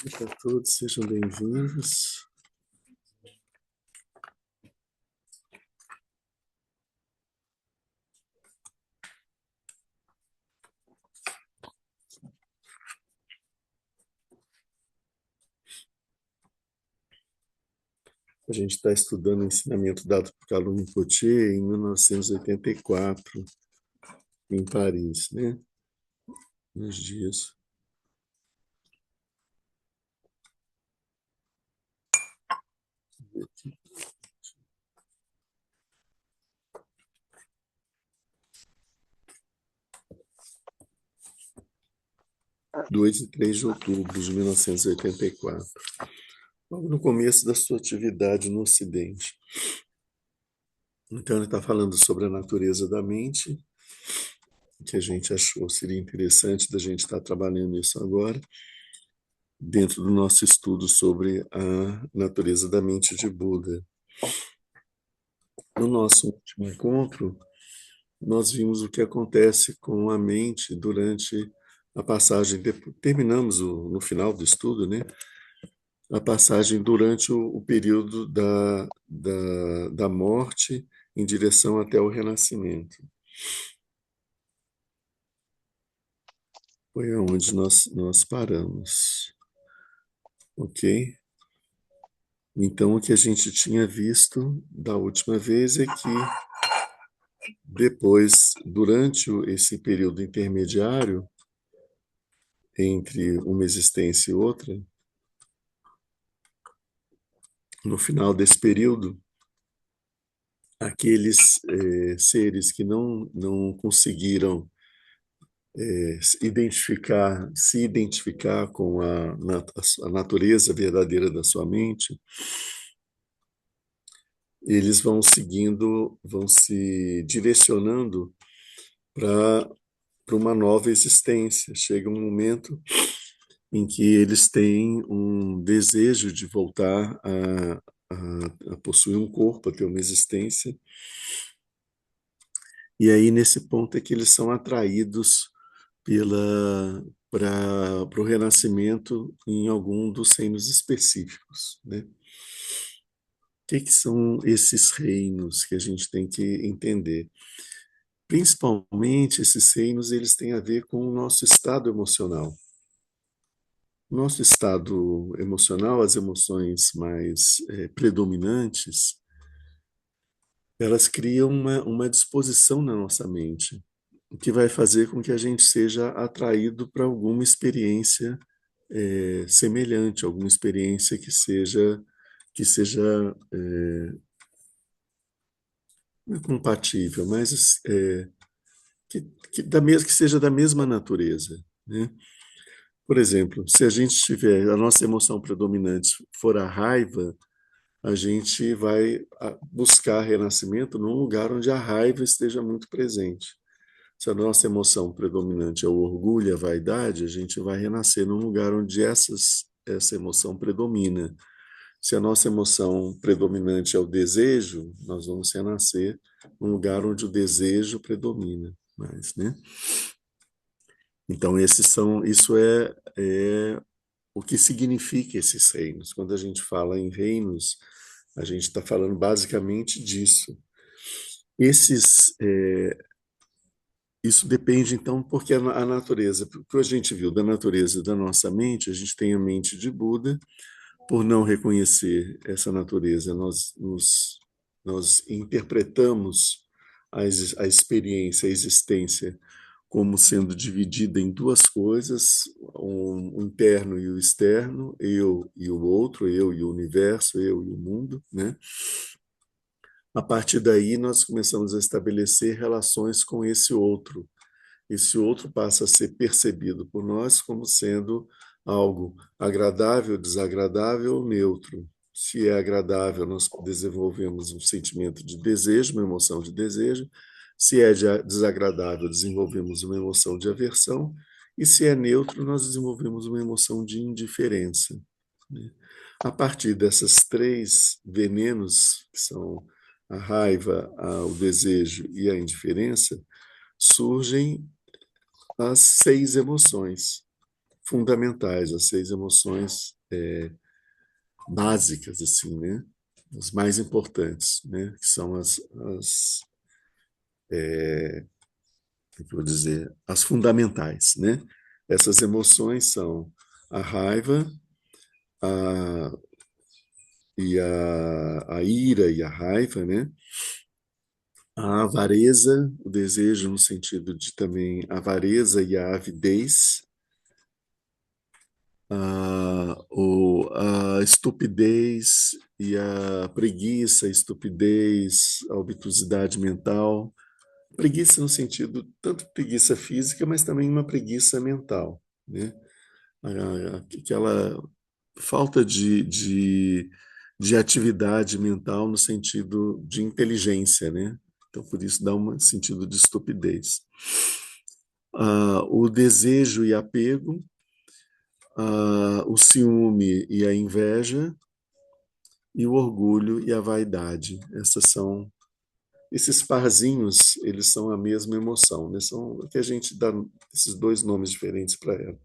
noite a todos, sejam bem-vindos. A gente está estudando o ensinamento dado por Carlo Potier em 1984, em Paris, né? Nos dias. Dois e 3 de outubro de 1984, logo no começo da sua atividade no Ocidente. Então, ele está falando sobre a natureza da mente, que a gente achou seria interessante da gente estar trabalhando isso agora, dentro do nosso estudo sobre a natureza da mente de Buda. No nosso último encontro, nós vimos o que acontece com a mente durante a passagem, terminamos no final do estudo, né? A passagem durante o período da morte em direção até o renascimento. Foi onde nós paramos. Ok? Então, o que a gente tinha visto da última vez é que depois, durante esse período intermediário, entre uma existência e outra, no final desse período, aqueles seres que não conseguiram se identificar com a natureza verdadeira da sua mente, eles vão se direcionando para uma nova existência. Chega um momento em que eles têm um desejo de voltar a possuir um corpo, a ter uma existência. E aí, nesse ponto, é que eles são atraídos para o renascimento em algum dos reinos específicos, né? O que são esses reinos que a gente tem que entender? Principalmente, esses reinos, eles têm a ver com o nosso estado emocional. Nosso estado emocional, as emoções mais predominantes, elas criam uma disposição na nossa mente, o que vai fazer com que a gente seja atraído para alguma experiência semelhante, alguma experiência que seja não é compatível, mas que seja da mesma natureza, né? Por exemplo, se a gente tiver a nossa emoção predominante for a raiva, a gente vai buscar renascimento num lugar onde a raiva esteja muito presente. Se a nossa emoção predominante é o orgulho, a vaidade, a gente vai renascer num lugar onde essa emoção predomina. Se a nossa emoção predominante é o desejo, nós vamos renascer num lugar onde o desejo predomina mais, né? Então, isso é o que significa esses reinos. Quando a gente fala em reinos, a gente está falando basicamente disso. Isso depende, então, porque a natureza, o que a gente viu da natureza da nossa mente, a gente tem a mente de Buda. Por não reconhecer essa natureza, nós interpretamos a experiência, a existência, como sendo dividida em duas coisas, o interno e o externo, eu e o outro, eu e o universo, eu e o mundo, né? A partir daí, nós começamos a estabelecer relações com esse outro. Esse outro passa a ser percebido por nós como sendo algo agradável, desagradável ou neutro. Se é agradável, nós desenvolvemos um sentimento de desejo, uma emoção de desejo. Se é desagradável, desenvolvemos uma emoção de aversão. E se é neutro, nós desenvolvemos uma emoção de indiferença. A partir dessas três venenos, que são a raiva, o desejo e a indiferença, surgem as 6 emoções. fundamentais, as 6 emoções básicas, assim, né? As mais importantes, né? Que são como que eu vou dizer, as fundamentais, né? Essas emoções são a raiva, a, a ira e a raiva, né? A avareza, o desejo no sentido de também avareza e a avidez, a estupidez e a preguiça, a estupidez, a obtusidade mental. Preguiça no sentido, tanto preguiça física, mas também uma preguiça mental, né? Aquela falta de atividade mental no sentido de inteligência, né? Então, por isso dá um sentido de estupidez. O desejo e apego, o ciúme e a inveja, e o orgulho e a vaidade. Esses parzinhos, eles são a mesma emoção, né? São que a gente dá esses dois nomes diferentes para ela,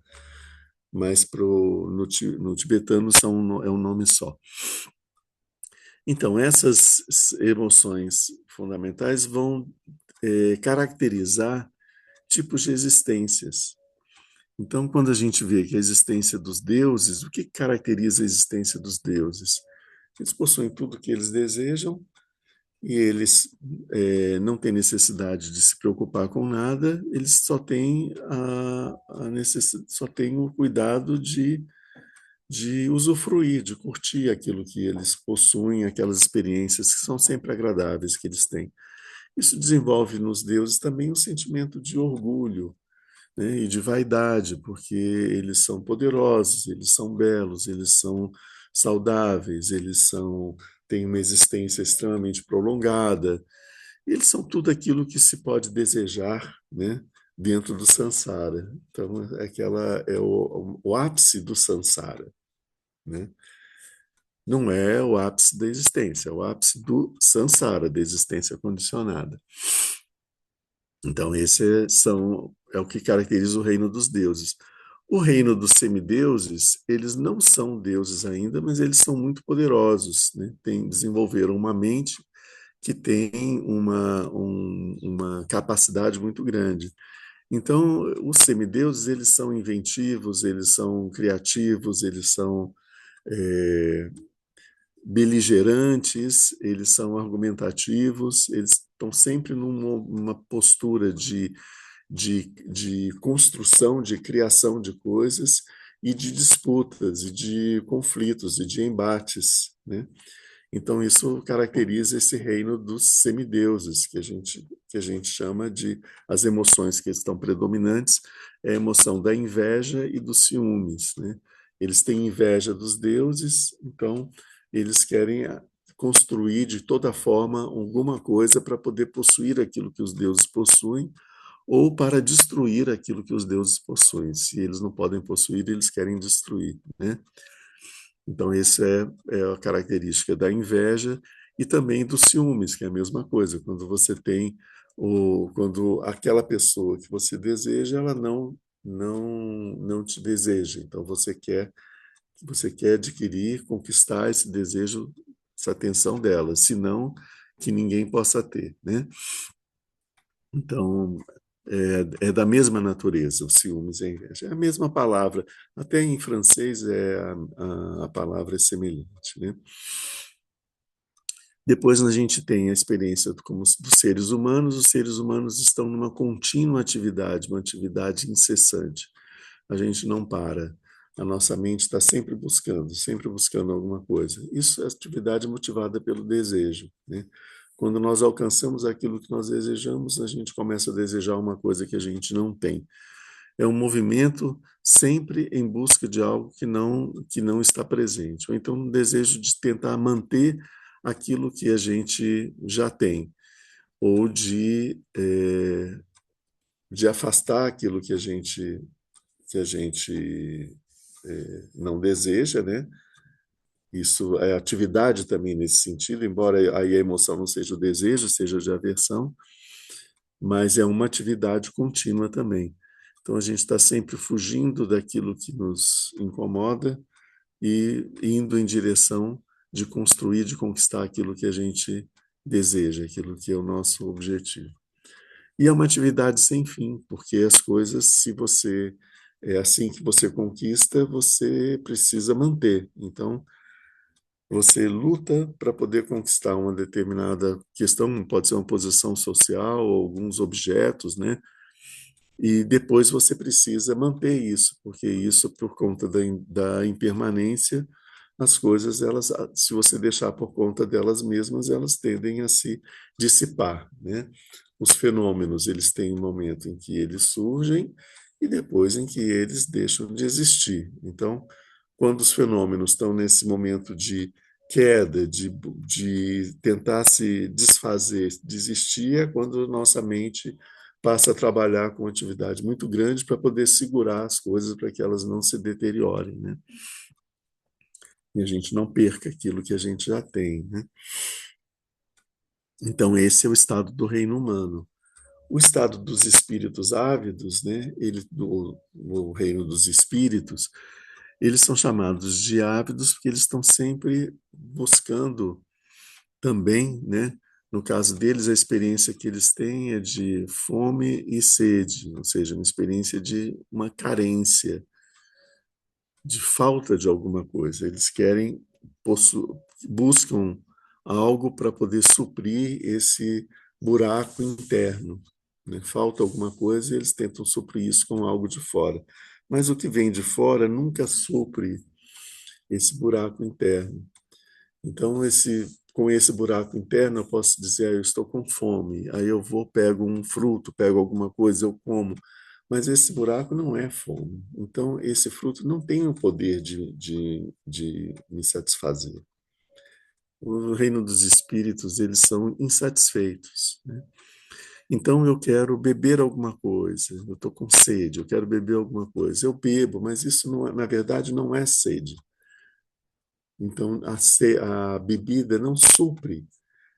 mas no tibetano é um nome só. Então, essas emoções fundamentais vão caracterizar tipos de existências. Então, quando a gente vê que a existência dos deuses, o que caracteriza a existência dos deuses? Eles possuem tudo o que eles desejam e eles não têm necessidade de se preocupar com nada, eles só têm só têm o cuidado de usufruir, de curtir aquilo que eles possuem, aquelas experiências que são sempre agradáveis que eles têm. Isso desenvolve nos deuses também um sentimento de orgulho, né, e de vaidade, porque eles são poderosos, eles são belos, eles são saudáveis, têm uma existência extremamente prolongada, eles são tudo aquilo que se pode desejar, né, dentro do samsara. Então, é o ápice do samsara, né? Não é o ápice da existência, é o ápice do samsara, da existência condicionada. Então, é o que caracteriza o reino dos deuses. O reino dos semideuses, eles não são deuses ainda, mas eles são muito poderosos, né? Desenvolveram uma mente que tem uma capacidade muito grande. Então, os semideuses, eles são inventivos, eles são criativos, eles são é, beligerantes, eles são argumentativos, eles estão sempre numa postura de construção, de criação de coisas e de disputas, e de conflitos, e de embates, né? Então, isso caracteriza esse reino dos semideuses, que a gente chama de as emoções que estão predominantes, é a emoção da inveja e dos ciúmes, né? Eles têm inveja dos deuses, então eles querem construir de toda forma alguma coisa para poder possuir aquilo que os deuses possuem, ou para destruir aquilo que os deuses possuem. Se eles não podem possuir, eles querem destruir, né? Então, essa é a característica da inveja e também dos ciúmes, que é a mesma coisa. Quando aquela pessoa que você deseja, ela não te deseja. Então, você quer adquirir, conquistar esse desejo, essa atenção dela, senão que ninguém possa ter, né? Então, é da mesma natureza, os ciúmes e a inveja. É a mesma palavra. Até em francês a palavra é semelhante, né? Depois a gente tem a experiência dos seres humanos. Os seres humanos estão numa contínua atividade, uma atividade incessante. A gente não para. A nossa mente está sempre buscando alguma coisa. Isso é atividade motivada pelo desejo, né? Quando nós alcançamos aquilo que nós desejamos, a gente começa a desejar uma coisa que a gente não tem. É um movimento sempre em busca de algo que não está presente. Ou então um desejo de tentar manter aquilo que a gente já tem, ou de afastar aquilo que a gente não deseja, né? Isso é atividade também nesse sentido, embora aí a emoção não seja o desejo, seja de aversão, mas é uma atividade contínua também. Então a gente está sempre fugindo daquilo que nos incomoda e indo em direção de construir, de conquistar aquilo que a gente deseja, aquilo que é o nosso objetivo. E é uma atividade sem fim, porque as coisas, se você é assim que você conquista, você precisa manter. Então, você luta para poder conquistar uma determinada questão, pode ser uma posição social, ou alguns objetos, né? E depois você precisa manter isso, porque isso, por conta da impermanência, as coisas, elas, se você deixar por conta delas mesmas, elas tendem a se dissipar, né? Os fenômenos, eles têm um momento em que eles surgem e depois em que eles deixam de existir. Então, quando os fenômenos estão nesse momento de queda, de tentar se desfazer, desistir, é quando nossa mente passa a trabalhar com uma atividade muito grande para poder segurar as coisas para que elas não se deteriorem, né? E a gente não perca aquilo que a gente já tem, né? Então esse é o estado do reino humano. O estado dos espíritos ávidos, né? O reino dos espíritos, eles são chamados de ávidos porque eles estão sempre buscando também, né? No caso deles, a experiência que eles têm é de fome e sede, ou seja, uma experiência de uma carência, de falta de alguma coisa. Eles querem, buscam algo para poder suprir esse buraco interno, né? Falta alguma coisa e eles tentam suprir isso com algo de fora. Mas o que vem de fora nunca supre esse buraco interno. Então, com esse buraco interno, eu posso dizer, eu estou com fome. Aí eu vou, pego um fruto, pego alguma coisa, eu como. Mas esse buraco não é fome. Então, esse fruto não tem o poder de me satisfazer. O reino dos espíritos, eles são insatisfeitos, né? Então, eu quero beber alguma coisa, eu estou com sede, eu quero beber alguma coisa. Eu bebo, mas isso, não na verdade, não é sede. Então, a bebida não supre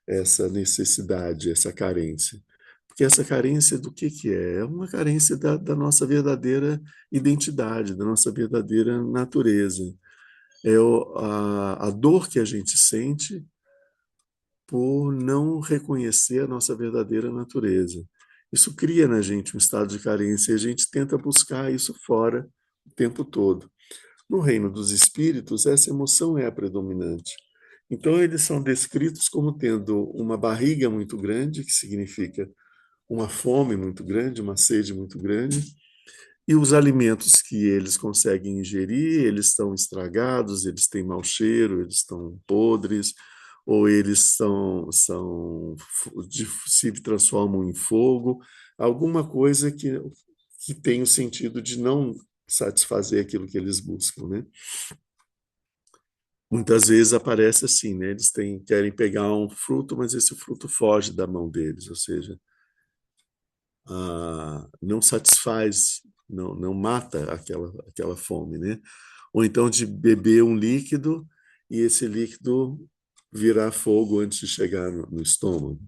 essa necessidade, essa carência. Porque essa carência do que é? É uma carência da nossa verdadeira identidade, da nossa verdadeira natureza. É a dor que a gente sente por não reconhecer a nossa verdadeira natureza. Isso cria na gente um estado de carência e a gente tenta buscar isso fora o tempo todo. No reino dos espíritos, essa emoção é a predominante. Então, eles são descritos como tendo uma barriga muito grande, que significa uma fome muito grande, uma sede muito grande, e os alimentos que eles conseguem ingerir, eles estão estragados, eles têm mau cheiro, eles estão podres, ou eles se transformam em fogo, alguma coisa que tem o sentido de não satisfazer aquilo que eles buscam, né? Muitas vezes aparece assim, né? Eles querem pegar um fruto, mas esse fruto foge da mão deles, ou seja, não satisfaz, não mata aquela fome, né? Ou então de beber um líquido e esse líquido virar fogo antes de chegar no estômago.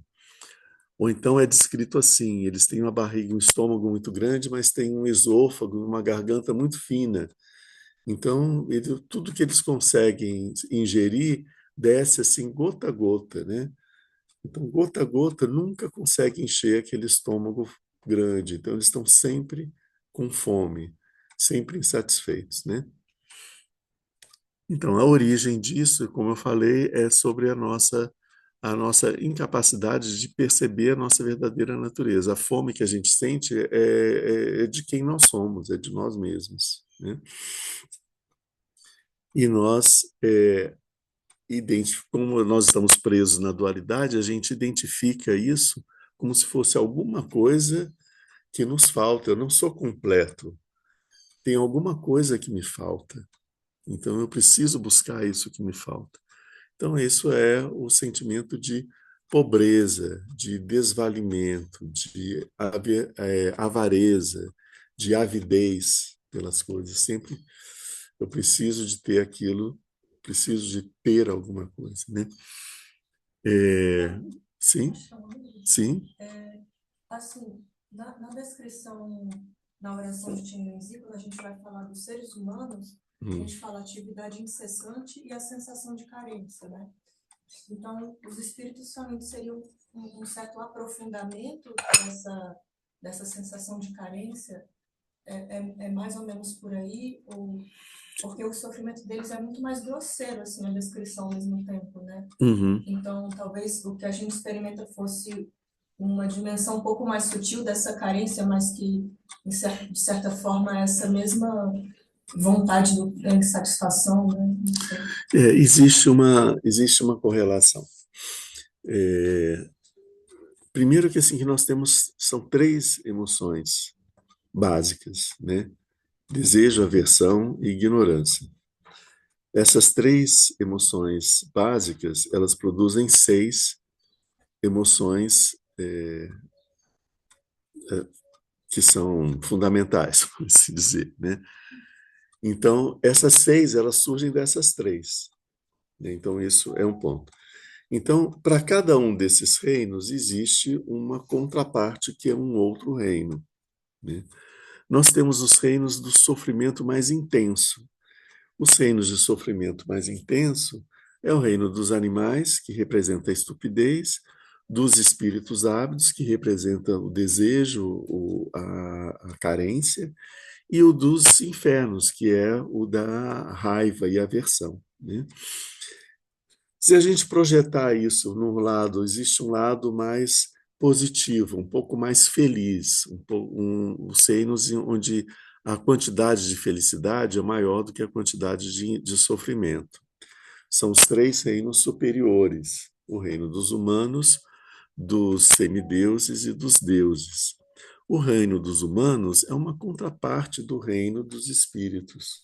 Ou então é descrito assim: eles têm uma barriga, um estômago muito grande, mas têm um esôfago, uma garganta muito fina. Então, tudo que eles conseguem ingerir desce assim gota a gota, né? Então, gota a gota nunca consegue encher aquele estômago grande. Então, eles estão sempre com fome, sempre insatisfeitos, né? Então, a origem disso, como eu falei, é sobre a nossa incapacidade de perceber a nossa verdadeira natureza. A fome que a gente sente é de quem nós somos, é de nós mesmos, né? E nós, como nós estamos presos na dualidade, a gente identifica isso como se fosse alguma coisa que nos falta. Eu não sou completo, tem alguma coisa que me falta. Então eu preciso buscar isso que me falta. Então isso é o sentimento de pobreza, de desvalimento, de avareza, de avidez pelas coisas. Sempre eu preciso de ter aquilo, preciso de ter alguma coisa, né? É, sim, sim. na oração de Chenrezig, quando a gente vai falar dos seres humanos, a Hum. gente fala atividade incessante e a sensação de carência, né? Então, os espíritos somente seriam um certo aprofundamento dessa sensação de carência, é mais ou menos por aí, ou porque o sofrimento deles é muito mais grosseiro, assim, na descrição ao mesmo tempo, né? Uhum. Então, talvez o que a gente experimenta fosse uma dimensão um pouco mais sutil dessa carência, mas que, de certa forma, é essa mesma vontade de insatisfação, né? Não sei. Existe uma correlação. É, primeiro que assim que nós temos são três emoções básicas, né? Desejo, aversão e ignorância. Essas três emoções básicas, elas produzem seis emoções que são fundamentais, por assim dizer, né? Então, essas seis, elas surgem dessas três, né? Então, isso é um ponto. Então, para cada um desses reinos, existe uma contraparte que é um outro reino, né? Nós temos os reinos do sofrimento mais intenso. Os reinos de sofrimento mais intenso é o reino dos animais, que representa a estupidez, dos espíritos ávidos, que representa o desejo, a carência, e o dos infernos, que é o da raiva e aversão, né? Se a gente projetar isso num lado, existe um lado mais positivo, um pouco mais feliz, os reinos onde a quantidade de felicidade é maior do que a quantidade de sofrimento. São os três reinos superiores: o reino dos humanos, dos semideuses e dos deuses. O reino dos humanos é uma contraparte do reino dos espíritos.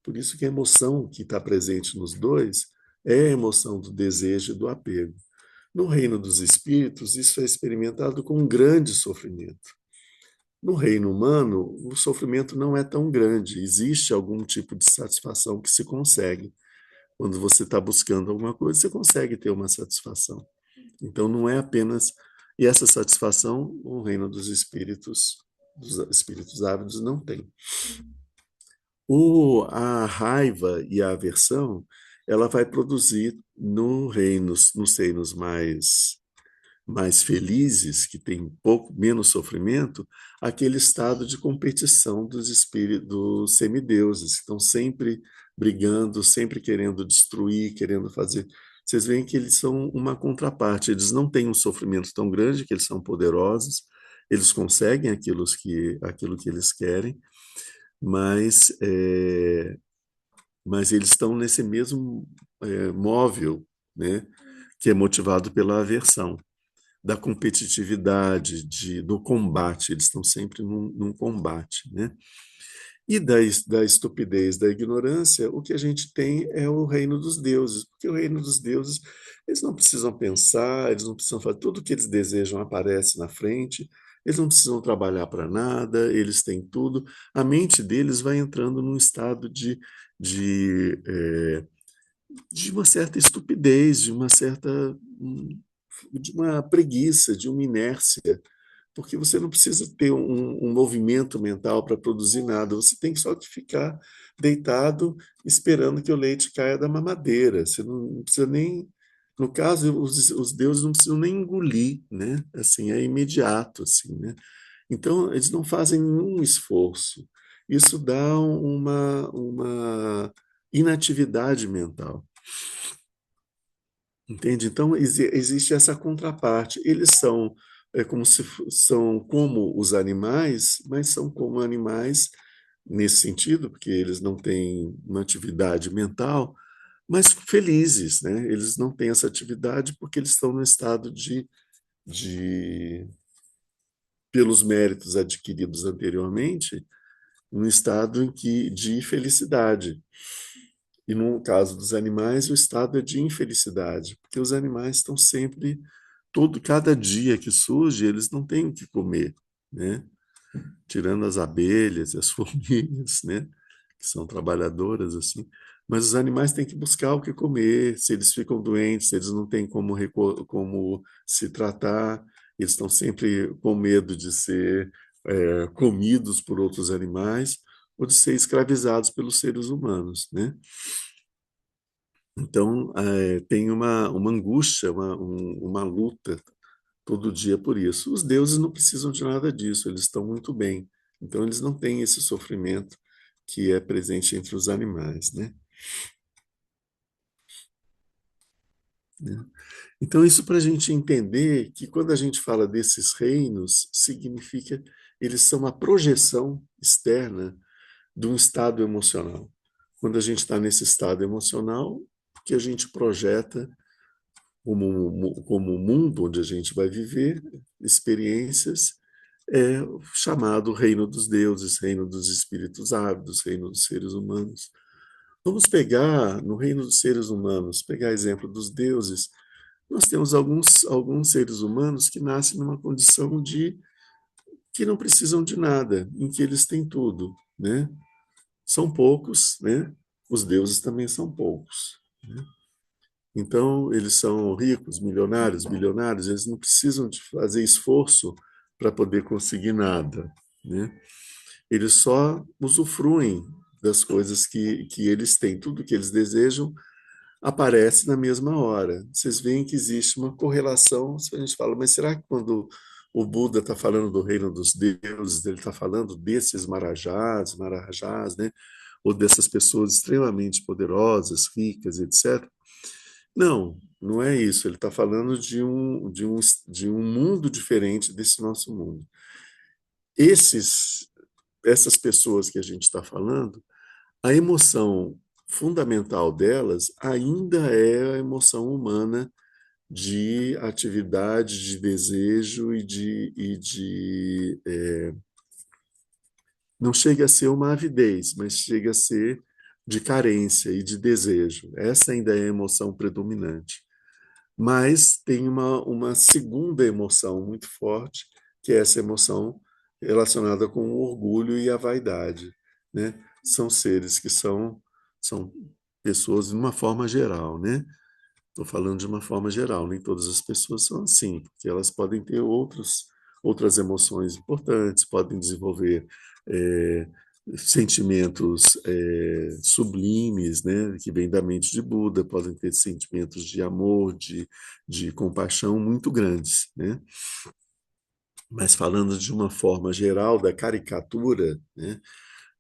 Por isso que a emoção que está presente nos dois é a emoção do desejo e do apego. No reino dos espíritos, isso é experimentado com um grande sofrimento. No reino humano, o sofrimento não é tão grande, existe algum tipo de satisfação que se consegue. Quando você está buscando alguma coisa, você consegue ter uma satisfação. Então, não é apenas. E essa satisfação, o reino dos espíritos ávidos, não tem. A raiva e a aversão, ela vai produzir nos reinos mais felizes, que tem pouco menos sofrimento, aquele estado de competição dos espíritos, dos semideuses, que estão sempre brigando, sempre querendo destruir, querendo fazer. Vocês veem que eles são uma contraparte, eles não têm um sofrimento tão grande, que eles são poderosos, eles conseguem aquilo que eles querem, mas, mas eles estão nesse mesmo móvel, né, que é motivado pela aversão da competitividade, do combate, eles estão sempre num combate, né? E da estupidez, da ignorância, o que a gente tem é o reino dos deuses, porque o reino dos deuses, eles não precisam pensar, eles não precisam fazer, tudo que eles desejam aparece na frente, eles não precisam trabalhar para nada, eles têm tudo, a mente deles vai entrando num estado de, é, de uma certa estupidez, de uma preguiça, de uma inércia, porque você não precisa ter um movimento mental para produzir nada, você tem só que ficar deitado esperando que o leite caia da mamadeira. Você não precisa nem. No caso, os deuses não precisam nem engolir, né? Assim, é imediato, assim, né? Então, eles não fazem nenhum esforço. Isso dá uma inatividade mental. Entende? Então, existe essa contraparte. Eles são são como os animais, mas são como animais nesse sentido, porque eles não têm uma atividade mental, mas felizes, né? Eles não têm essa atividade porque eles estão no estado de pelos méritos adquiridos anteriormente, num estado de felicidade. E no caso dos animais, o estado é de infelicidade, porque os animais estão sempre, cada dia que surge, eles não têm o que comer, né? Tirando as abelhas e as formigas, né? Que são trabalhadoras assim. Mas os animais têm que buscar o que comer. Se eles ficam doentes, se eles não têm como se tratar, eles estão sempre com medo de ser comidos por outros animais, ou de ser escravizados pelos seres humanos, né? Então, tem uma angústia, uma luta todo dia por isso. Os deuses não precisam de nada disso, eles estão muito bem. Então, eles não têm esse sofrimento que é presente entre os animais, né? Então, isso para a gente entender que quando a gente fala desses reinos, significa eles são a projeção externa de um estado emocional. Quando a gente está nesse estado emocional, que a gente projeta como o mundo onde a gente vai viver, experiências, é chamado reino dos deuses, reino dos espíritos ávidos, reino dos seres humanos. Vamos pegar, no reino dos seres humanos, pegar exemplo dos deuses, nós temos alguns seres humanos que nascem numa condição de que não precisam de nada, em que eles têm tudo, né? São poucos, né? Os deuses também são poucos, né? Então, eles são ricos, milionários, bilionários, eles não precisam de fazer esforço para poder conseguir nada, né? Eles só usufruem das coisas que eles têm, tudo que eles desejam aparece na mesma hora. Vocês veem que existe uma correlação, a gente fala, mas será que quando o Buda está falando do reino dos deuses, ele está falando desses marajás, né? Ou dessas pessoas extremamente poderosas, ricas, etc. Não, não é isso. Ele está falando de um mundo diferente desse nosso mundo. Essas pessoas que a gente está falando, a emoção fundamental delas ainda é a emoção humana de atividade, de desejo não chega a ser uma avidez, mas chega a ser de carência e de desejo. Essa ainda é a emoção predominante. Mas tem uma segunda emoção muito forte, que é essa emoção relacionada com o orgulho e a vaidade, né? São seres que são pessoas de uma forma geral, né? Estou falando de uma forma geral, nem todas as pessoas são assim, porque elas podem ter outras emoções importantes, podem desenvolver é, sentimentos sublimes, né, que vêm da mente de Buda, podem ter sentimentos de amor, de compaixão muito grandes, né? Mas falando de uma forma geral, da caricatura, né,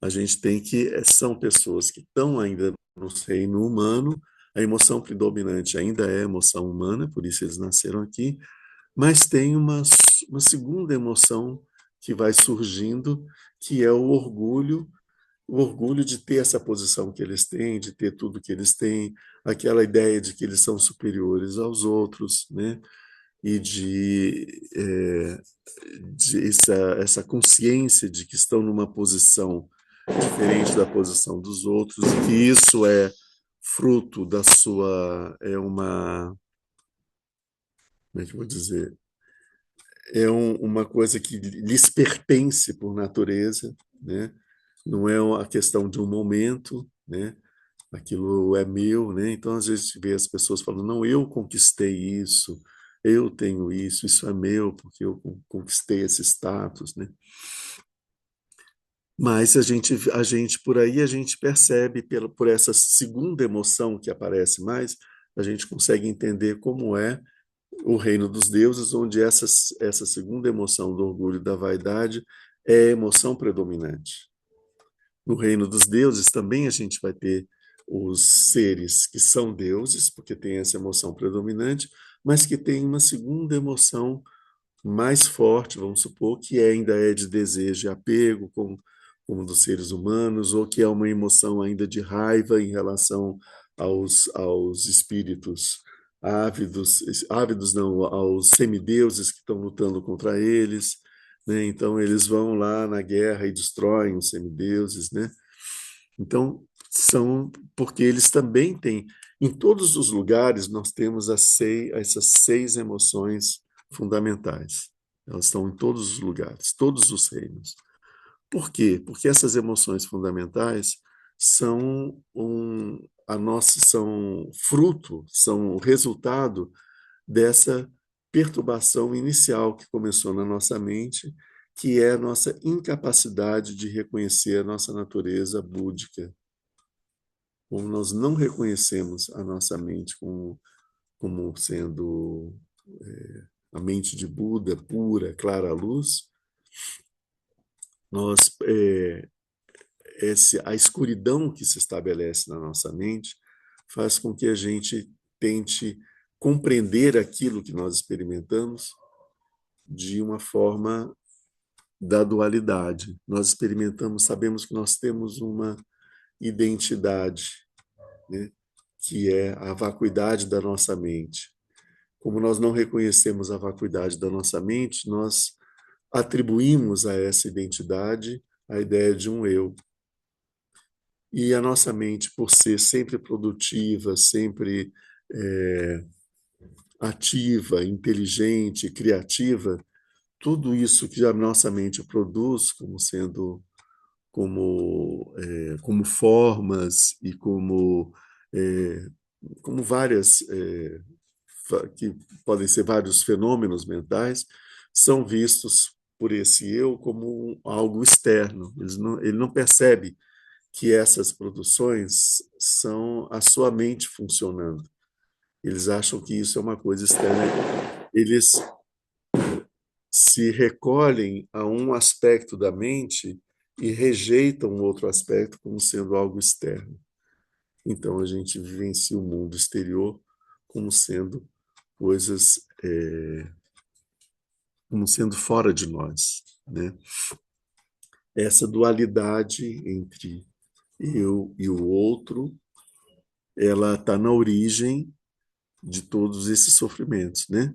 a gente tem que são pessoas que estão ainda no reino humano, a emoção predominante ainda é a emoção humana, por isso eles nasceram aqui, mas tem uma segunda emoção que vai surgindo, que é o orgulho de ter essa posição que eles têm, de ter tudo que eles têm, aquela ideia de que eles são superiores aos outros, né? E essa consciência de que estão numa posição diferente da posição dos outros, e que isso é fruto da sua, como é que eu vou dizer, uma coisa que lhes pertence por natureza, né? Não é a questão de um momento, né? Aquilo é meu, né? Então às vezes vê as pessoas falando, não, eu conquistei isso, eu tenho isso, isso é meu porque eu conquistei esse status, né? Mas a gente por aí a gente percebe por essa segunda emoção que aparece mais, a gente consegue entender como é o reino dos deuses, onde essa segunda emoção do orgulho e da vaidade é a emoção predominante. No reino dos deuses também a gente vai ter os seres que são deuses, porque tem essa emoção predominante, mas que tem uma segunda emoção mais forte, vamos supor, que ainda é de desejo e apego, como dos seres humanos, ou que é uma emoção ainda de raiva em relação aos espíritos ávidos, ávidos não, aos semideuses que estão lutando contra eles, né? Então eles vão lá na guerra e destroem os semideuses, né? Então são porque eles também têm, em todos os lugares nós temos essas 6 emoções fundamentais. Elas estão em todos os lugares, todos os reinos. Por quê? Porque essas emoções fundamentais são fruto, são resultado dessa perturbação inicial que começou na nossa mente que é a nossa incapacidade de reconhecer a nossa natureza búdica. Como nós não reconhecemos a nossa mente como sendo a mente de Buda, pura, clara luz, nós, a escuridão que se estabelece na nossa mente faz com que a gente tente compreender aquilo que nós experimentamos de uma forma da dualidade. Nós experimentamos, sabemos que nós temos uma identidade, né, que é a vacuidade da nossa mente. Como nós não reconhecemos a vacuidade da nossa mente, nós atribuímos a essa identidade a ideia de um eu. E a nossa mente, por ser sempre produtiva, sempre é, ativa, inteligente, criativa, tudo isso que a nossa mente produz como sendo como formas e é, como várias que podem ser vários fenômenos mentais, são vistos por esse eu como algo externo. Ele não percebe que essas produções são a sua mente funcionando. Eles acham que isso é uma coisa externa. Eles se recolhem a um aspecto da mente e rejeitam o outro aspecto como sendo algo externo. Então a gente vivencia o mundo exterior como sendo coisas, como sendo fora de nós, né? Essa dualidade entre eu e o outro, ela está na origem de todos esses sofrimentos, né?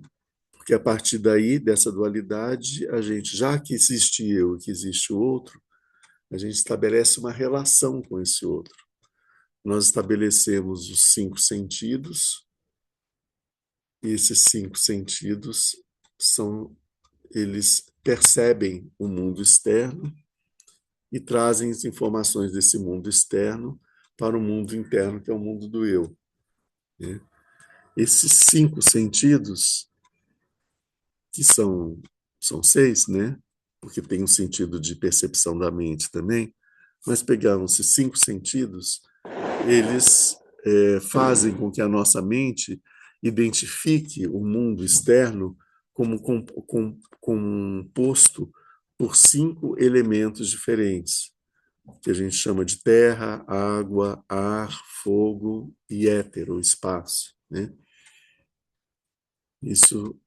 Porque a partir daí, dessa dualidade, a gente, já que existe eu e que existe o outro, a gente estabelece uma relação com esse outro. Nós estabelecemos os 5 sentidos, e esses 5 sentidos eles percebem o mundo externo e trazem as informações desse mundo externo para o mundo interno, que é o mundo do eu, né? Esses 5 sentidos, que são 6, né? Porque tem um sentido de percepção da mente também, mas pegaram esses 5 sentidos, eles fazem com que a nossa mente identifique o mundo externo como composto por 5 elementos diferentes, que a gente chama de terra, água, ar, fogo e éter, ou espaço, né? Isso,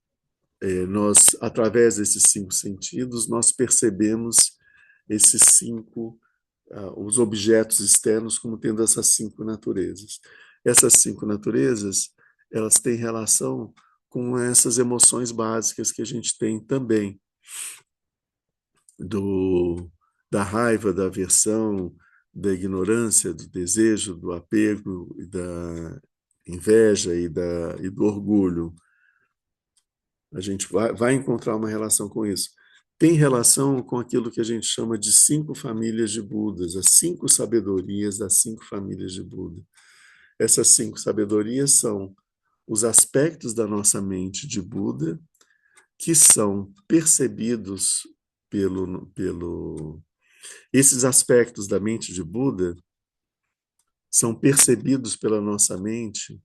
nós, através desses 5 sentidos, nós percebemos esses os objetos externos como tendo essas 5 naturezas. Essas 5 naturezas, elas têm relação com essas emoções básicas que a gente tem também, do, da raiva, da aversão, da ignorância, do desejo, do apego, e da inveja e do orgulho. A gente vai encontrar uma relação com isso. Tem relação com aquilo que a gente chama de 5 famílias de Budas, as 5 sabedorias das 5 famílias de Buda. Essas 5 sabedorias são os aspectos da nossa mente de Buda que são percebidos pelo. Esses aspectos da mente de Buda são percebidos pela nossa mente,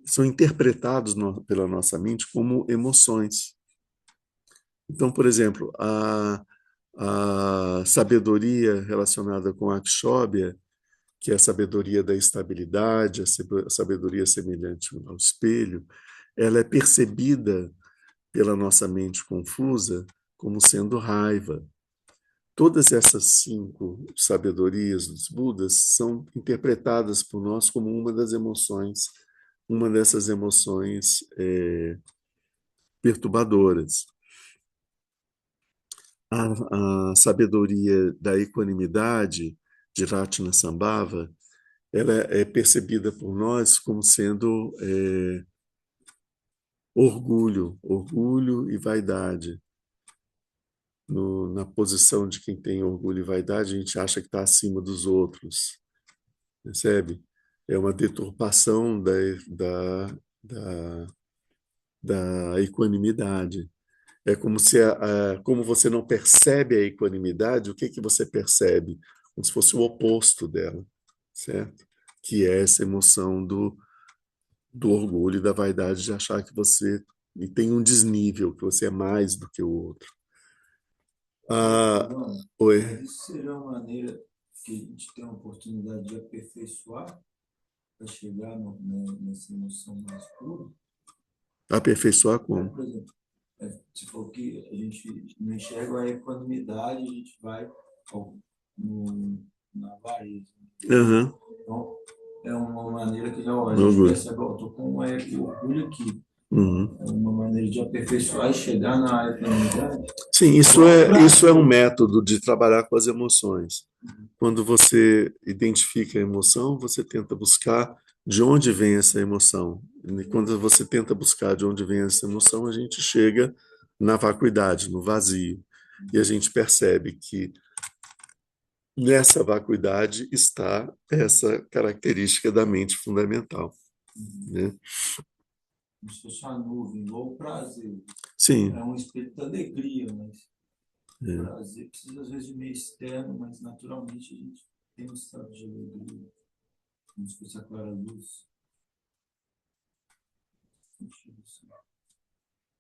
são interpretados pela nossa mente como emoções. Então, por exemplo, a sabedoria relacionada com a Akshobhya, que é a sabedoria da estabilidade, a sabedoria semelhante ao espelho, ela é percebida pela nossa mente confusa como sendo raiva. Todas essas 5 sabedorias dos Budas são interpretadas por nós como uma das emoções, uma dessas emoções perturbadoras. A sabedoria da equanimidade de Ratnasambhava, ela é percebida por nós como sendo orgulho e vaidade. Na posição de quem tem orgulho e vaidade, a gente acha que está acima dos outros, percebe? É uma deturpação da, da equanimidade. É como se, como você não percebe a equanimidade, o que que você percebe? Como se fosse o oposto dela, certo? Que é essa emoção do orgulho e da vaidade de achar que você e tem um desnível, que você é mais do que o outro. Ah, João, oi. mas isso seria uma maneira que a gente tem a oportunidade de aperfeiçoar para chegar nessa emoção mais pura? Aperfeiçoar como? Por exemplo, se for que a gente não enxerga a equanimidade, a gente vai na avareza. Aham. Então, é uma maneira que já, a gente Orgulho. percebe, ó, estou com o orgulho aqui. Uhum. É uma maneira de aperfeiçoar e chegar na equanimidade. Sim, isso é um método de trabalhar com as emoções. Quando você identifica a emoção, você tenta buscar de onde vem essa emoção. E quando você tenta buscar de onde vem essa emoção, a gente chega na vacuidade, no vazio. E a gente percebe que nessa vacuidade está essa característica da mente fundamental, né? Como se fosse uma nuvem, igual o prazer. Sim, É um espírito da alegria, mas o é. prazer precisa, às vezes, de meio externo, mas naturalmente a gente tem um estado de alegria, como se fosse a clara luz.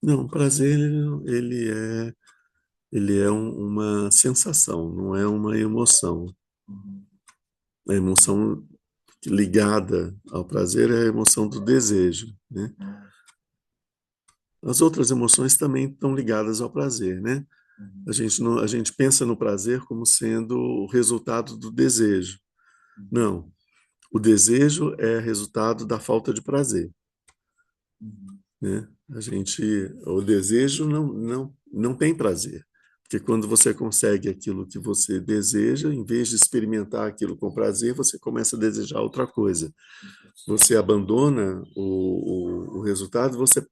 Não, prazer ele é uma sensação, não é uma emoção. Uhum. A emoção ligada ao prazer é a emoção do desejo, né? Nossa. As outras emoções também estão ligadas ao prazer, né? Uhum. A gente pensa no prazer como sendo o resultado do desejo. Uhum. Não, o desejo é resultado da falta de prazer, Uhum. né? O desejo não tem prazer, porque quando você consegue aquilo que você deseja, em vez de experimentar aquilo com prazer, você começa a desejar outra coisa. Você abandona o resultado, você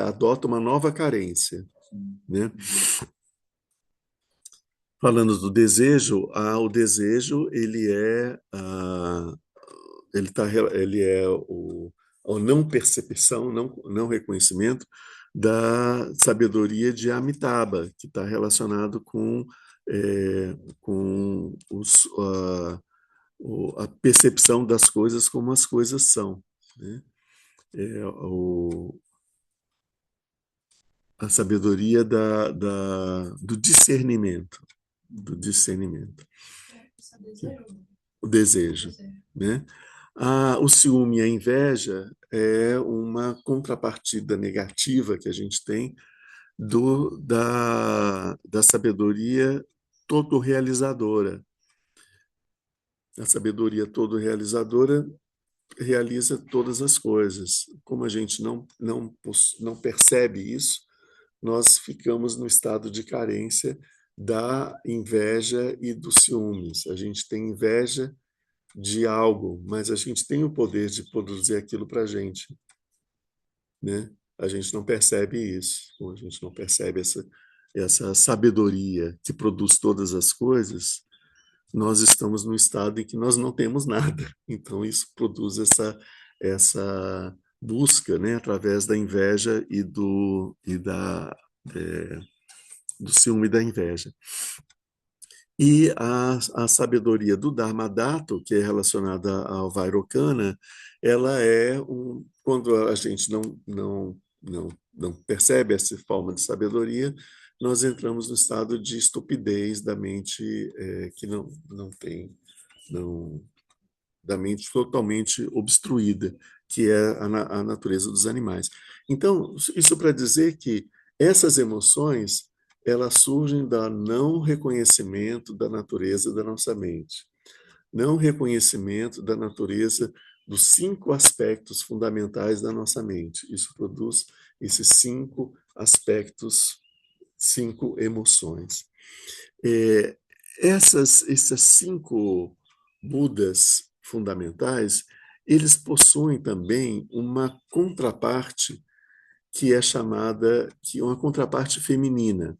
adota uma nova carência, Sim. né? Falando do desejo, o desejo ele é a não percepção, não reconhecimento da sabedoria de Amitabha, que está relacionado com a percepção das coisas como as coisas são, né? É, a sabedoria do discernimento, do Uhum. discernimento, Esse desejo, o desejo, desejo. né? O ciúme e a inveja é uma contrapartida negativa que a gente tem da sabedoria todo realizadora. A sabedoria todo realizadora realiza todas as coisas. Como a gente não percebe isso, nós ficamos no estado de carência da inveja e dos ciúmes. A gente tem inveja de algo, mas a gente tem o poder de produzir aquilo para a gente, né? A gente não percebe isso, a gente não percebe essa sabedoria que produz todas as coisas. Nós estamos num estado em que nós não temos nada. Então isso produz essa busca, né, através da inveja é, do ciúme e da inveja. E a sabedoria do Dharmadhatu, que é relacionada ao Vairocana, ela quando a gente não percebe essa forma de sabedoria, nós entramos no estado de estupidez da mente que não tem, não, da mente totalmente obstruída, que é a natureza dos animais. Então, isso para dizer que essas emoções elas surgem da não reconhecimento da natureza da nossa mente, não reconhecimento da natureza dos 5 aspectos fundamentais da nossa mente. Isso produz esses 5 aspectos, 5 emoções. É, esses 5 Budas fundamentais, eles possuem também uma contraparte que é uma contraparte feminina,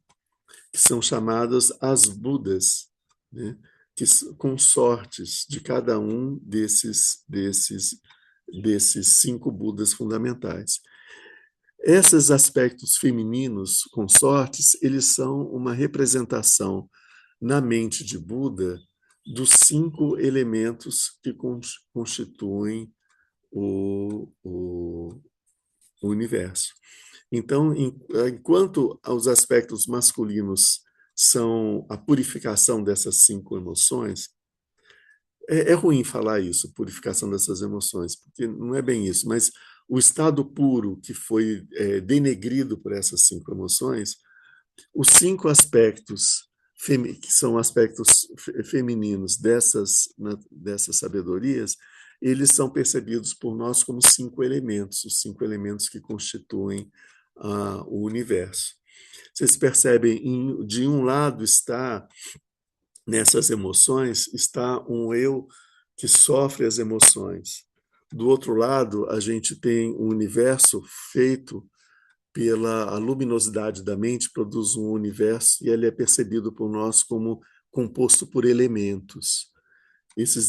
que são chamadas as Budas, né? Que consortes de cada um desses 5 Budas fundamentais. Esses aspectos femininos consortes, eles são uma representação na mente de Buda dos 5 elementos que constituem o universo. Então, enquanto os aspectos masculinos são a purificação dessas 5 emoções, é ruim falar isso, purificação dessas emoções, porque não é bem isso, mas o estado puro que foi denegrido por essas 5 emoções, os 5 aspectos que são aspectos femininos dessas sabedorias, eles são percebidos por nós como 5 elementos, os 5 elementos que constituem o universo. Vocês percebem, de um lado está, nessas emoções, está um eu que sofre as emoções. Do outro lado, a gente tem um universo feito pela luminosidade da mente, produz um universo e ele é percebido por nós como composto por elementos.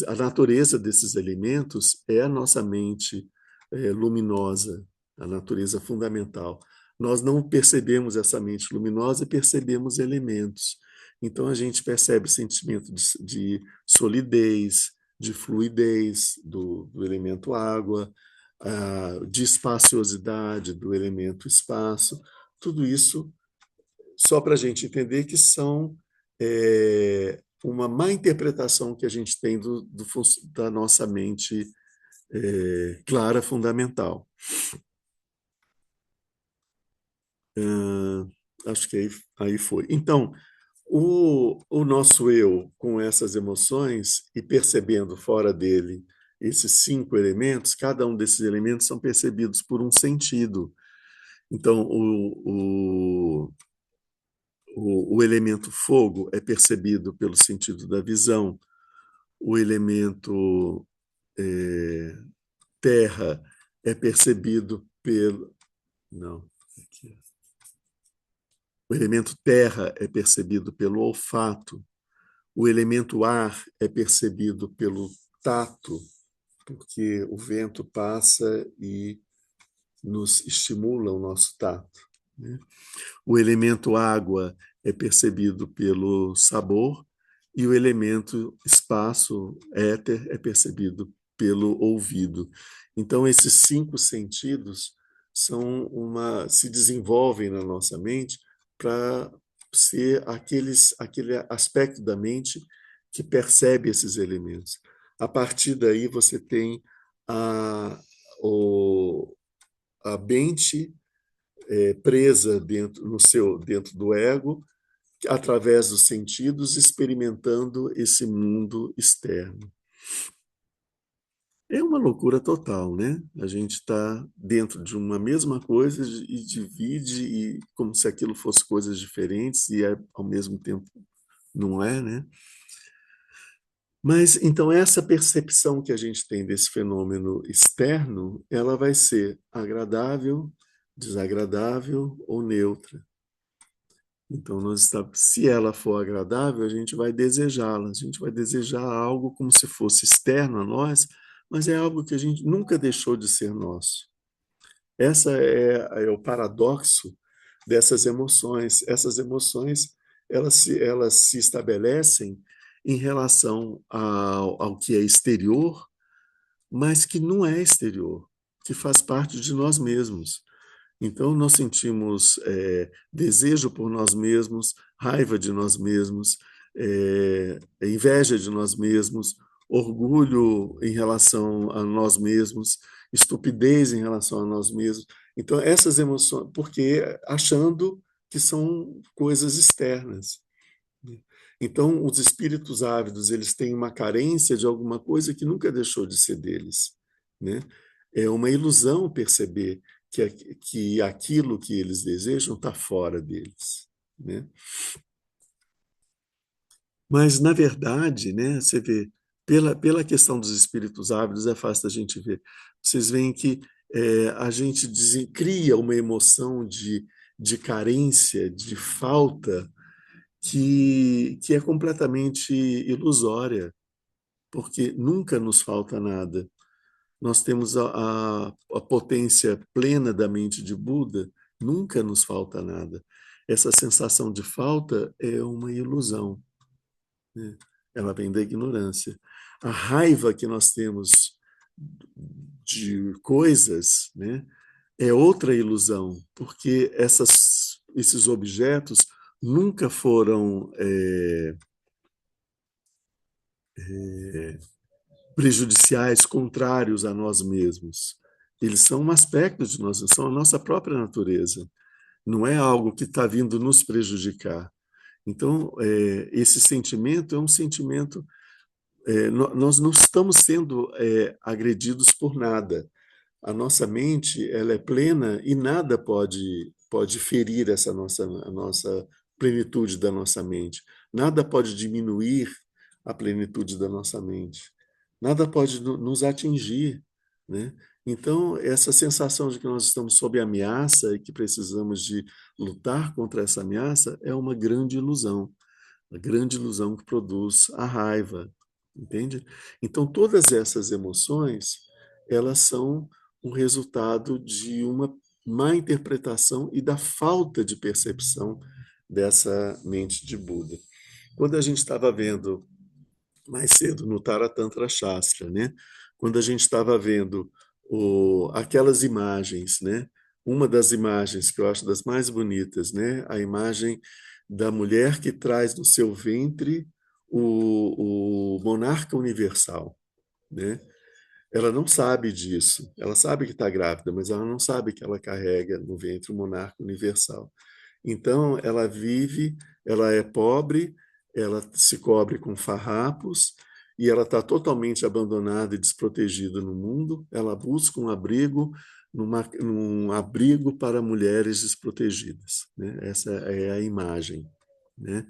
A natureza desses elementos é a nossa mente luminosa, a natureza fundamental. Nós não percebemos essa mente luminosa e percebemos elementos. Então a gente percebe sentimento de solidez, de fluidez do elemento água, de espaciosidade do elemento espaço. Tudo isso só para a gente entender que são uma má interpretação que a gente tem da nossa mente clara, fundamental. Acho que aí foi. Então, o nosso eu, com essas emoções e percebendo fora dele esses 5 elementos, cada um desses elementos são percebidos por um sentido. Então, o elemento fogo é percebido pelo sentido da visão, o elemento terra é percebido pelo. Não, aqui. O elemento terra é percebido pelo olfato, o elemento ar é percebido pelo tato, porque o vento passa e nos estimula o nosso tato, né? O elemento água é percebido pelo sabor e o elemento espaço, éter, é percebido pelo ouvido. Então, esses 5 sentidos se desenvolvem na nossa mente para ser aquele aspecto da mente que percebe esses elementos. A partir daí, você tem a mente presa dentro do ego, através dos sentidos, experimentando esse mundo externo. É uma loucura total, né? A gente está dentro de uma mesma coisa e divide como se aquilo fosse coisas diferentes e ao mesmo tempo não é, né? Mas então essa percepção que a gente tem desse fenômeno externo, ela vai ser agradável, desagradável ou neutra. Então, se ela for agradável, a gente vai desejá-la. A gente vai desejar algo como se fosse externo a nós, mas é algo que a gente nunca deixou de ser nosso. Essa é o paradoxo dessas emoções. Essas emoções, elas se estabelecem em relação ao que é exterior, mas que não é exterior, que faz parte de nós mesmos. Então, nós sentimos desejo por nós mesmos, raiva de nós mesmos, inveja de nós mesmos, orgulho em relação a nós mesmos, estupidez em relação a nós mesmos. Então, essas emoções, porque achando que são coisas externas. Então, os espíritos ávidos, eles têm uma carência de alguma coisa que nunca deixou de ser deles, né? É uma ilusão perceber que aquilo que eles desejam está fora deles, né? Mas, na verdade, né, você vê, pela questão dos espíritos ávidos, é fácil da gente ver. Vocês veem que a gente cria uma emoção de carência, de falta, que é completamente ilusória, porque nunca nos falta nada. nós temos a potência plena da mente de Buda, nunca nos falta nada. Essa sensação de falta é uma ilusão, né? Ela vem da ignorância. A raiva que nós temos de coisas, né, é outra ilusão, porque esses objetos nunca foram prejudiciais, contrários a nós mesmos. Eles são um aspecto de nós, são a nossa própria natureza. Não é algo que está vindo nos prejudicar. Então, esse sentimento é um sentimento. Nós não estamos sendo agredidos por nada. A nossa mente ela é plena e nada pode ferir a nossa plenitude da nossa mente. Nada pode diminuir a plenitude da nossa mente. Nada pode nos atingir, né? Então, essa sensação de que nós estamos sob ameaça e que precisamos de lutar contra essa ameaça é uma grande ilusão. A grande ilusão que produz a raiva, entende? Então, todas essas emoções, elas são um resultado de uma má interpretação e da falta de percepção dessa mente de Buda. Quando a gente estava vendo mais cedo no Taratantra Shastra, né? Quando a gente estava vendo aquelas imagens, né? Uma das imagens que eu acho das mais bonitas, né? A imagem da mulher que traz no seu ventre o monarca universal, né? Ela não sabe disso. Ela sabe que está grávida, mas ela não sabe que ela carrega no ventre o monarca universal. Então, ela vive, ela é pobre, ela se cobre com farrapos e ela está totalmente abandonada e desprotegida no mundo. Ela busca um abrigo, num abrigo para mulheres desprotegidas, né? Essa é a imagem, né?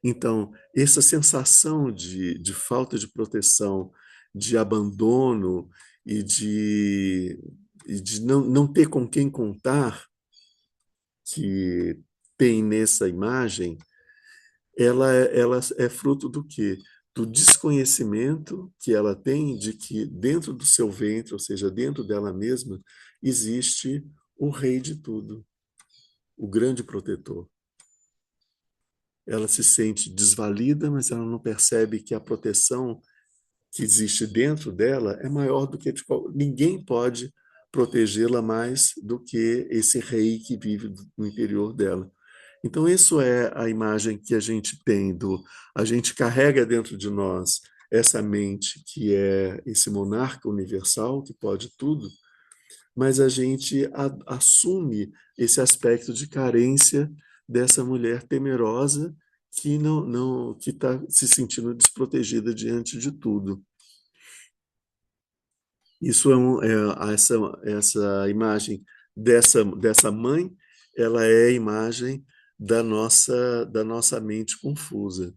Então, essa sensação de falta de proteção, de abandono e de não ter com quem contar, que tem nessa imagem, ela é fruto do quê? Do desconhecimento que ela tem de que dentro do seu ventre, ou seja, dentro dela mesma, existe o rei de tudo, o grande protetor. Ela se sente desvalida, mas ela não percebe que a proteção que existe dentro dela é maior do que ninguém pode protegê-la mais do que esse rei que vive no interior dela. Então, isso é a imagem que a gente tem a gente carrega dentro de nós essa mente que é esse monarca universal que pode tudo, mas a gente assume esse aspecto de carência dessa mulher temerosa que não que está se sentindo desprotegida diante de tudo. Isso essa imagem dessa mãe, ela é a imagem da nossa mente confusa,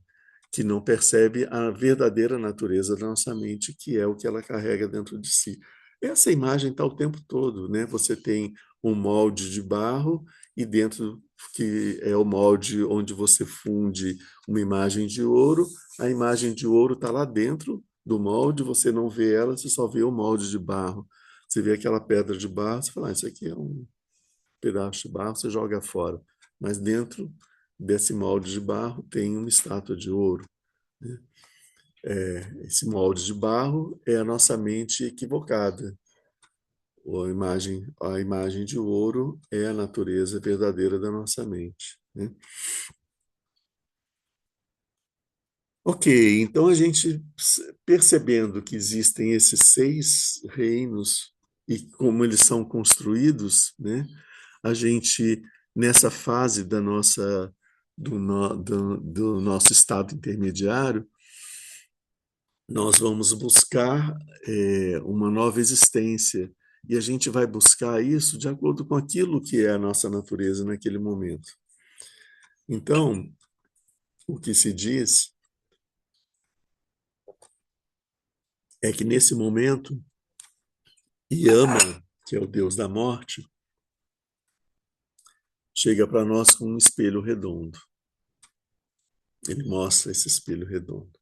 que não percebe a verdadeira natureza da nossa mente, que é o que ela carrega dentro de si. Essa imagem está o tempo todo, né? Você tem um molde de barro e dentro que é o molde onde você funde uma imagem de ouro, a imagem de ouro está lá dentro do molde, você não vê ela, você só vê o molde de barro. Você vê aquela pedra de barro, você fala, isso aqui é um pedaço de barro, você joga fora. Mas dentro desse molde de barro tem uma estátua de ouro, né? Esse molde de barro é a nossa mente equivocada. A imagem de ouro é a natureza verdadeira da nossa mente, né? Ok, então a gente percebendo que existem esses 6 reinos e como eles são construídos, né? A gente nessa fase do nosso estado intermediário, nós vamos buscar uma nova existência e a gente vai buscar isso de acordo com aquilo que é a nossa natureza naquele momento. Então, o que se diz é que nesse momento Yama, que é o deus da morte, chega para nós com um espelho redondo. Ele mostra esse espelho redondo.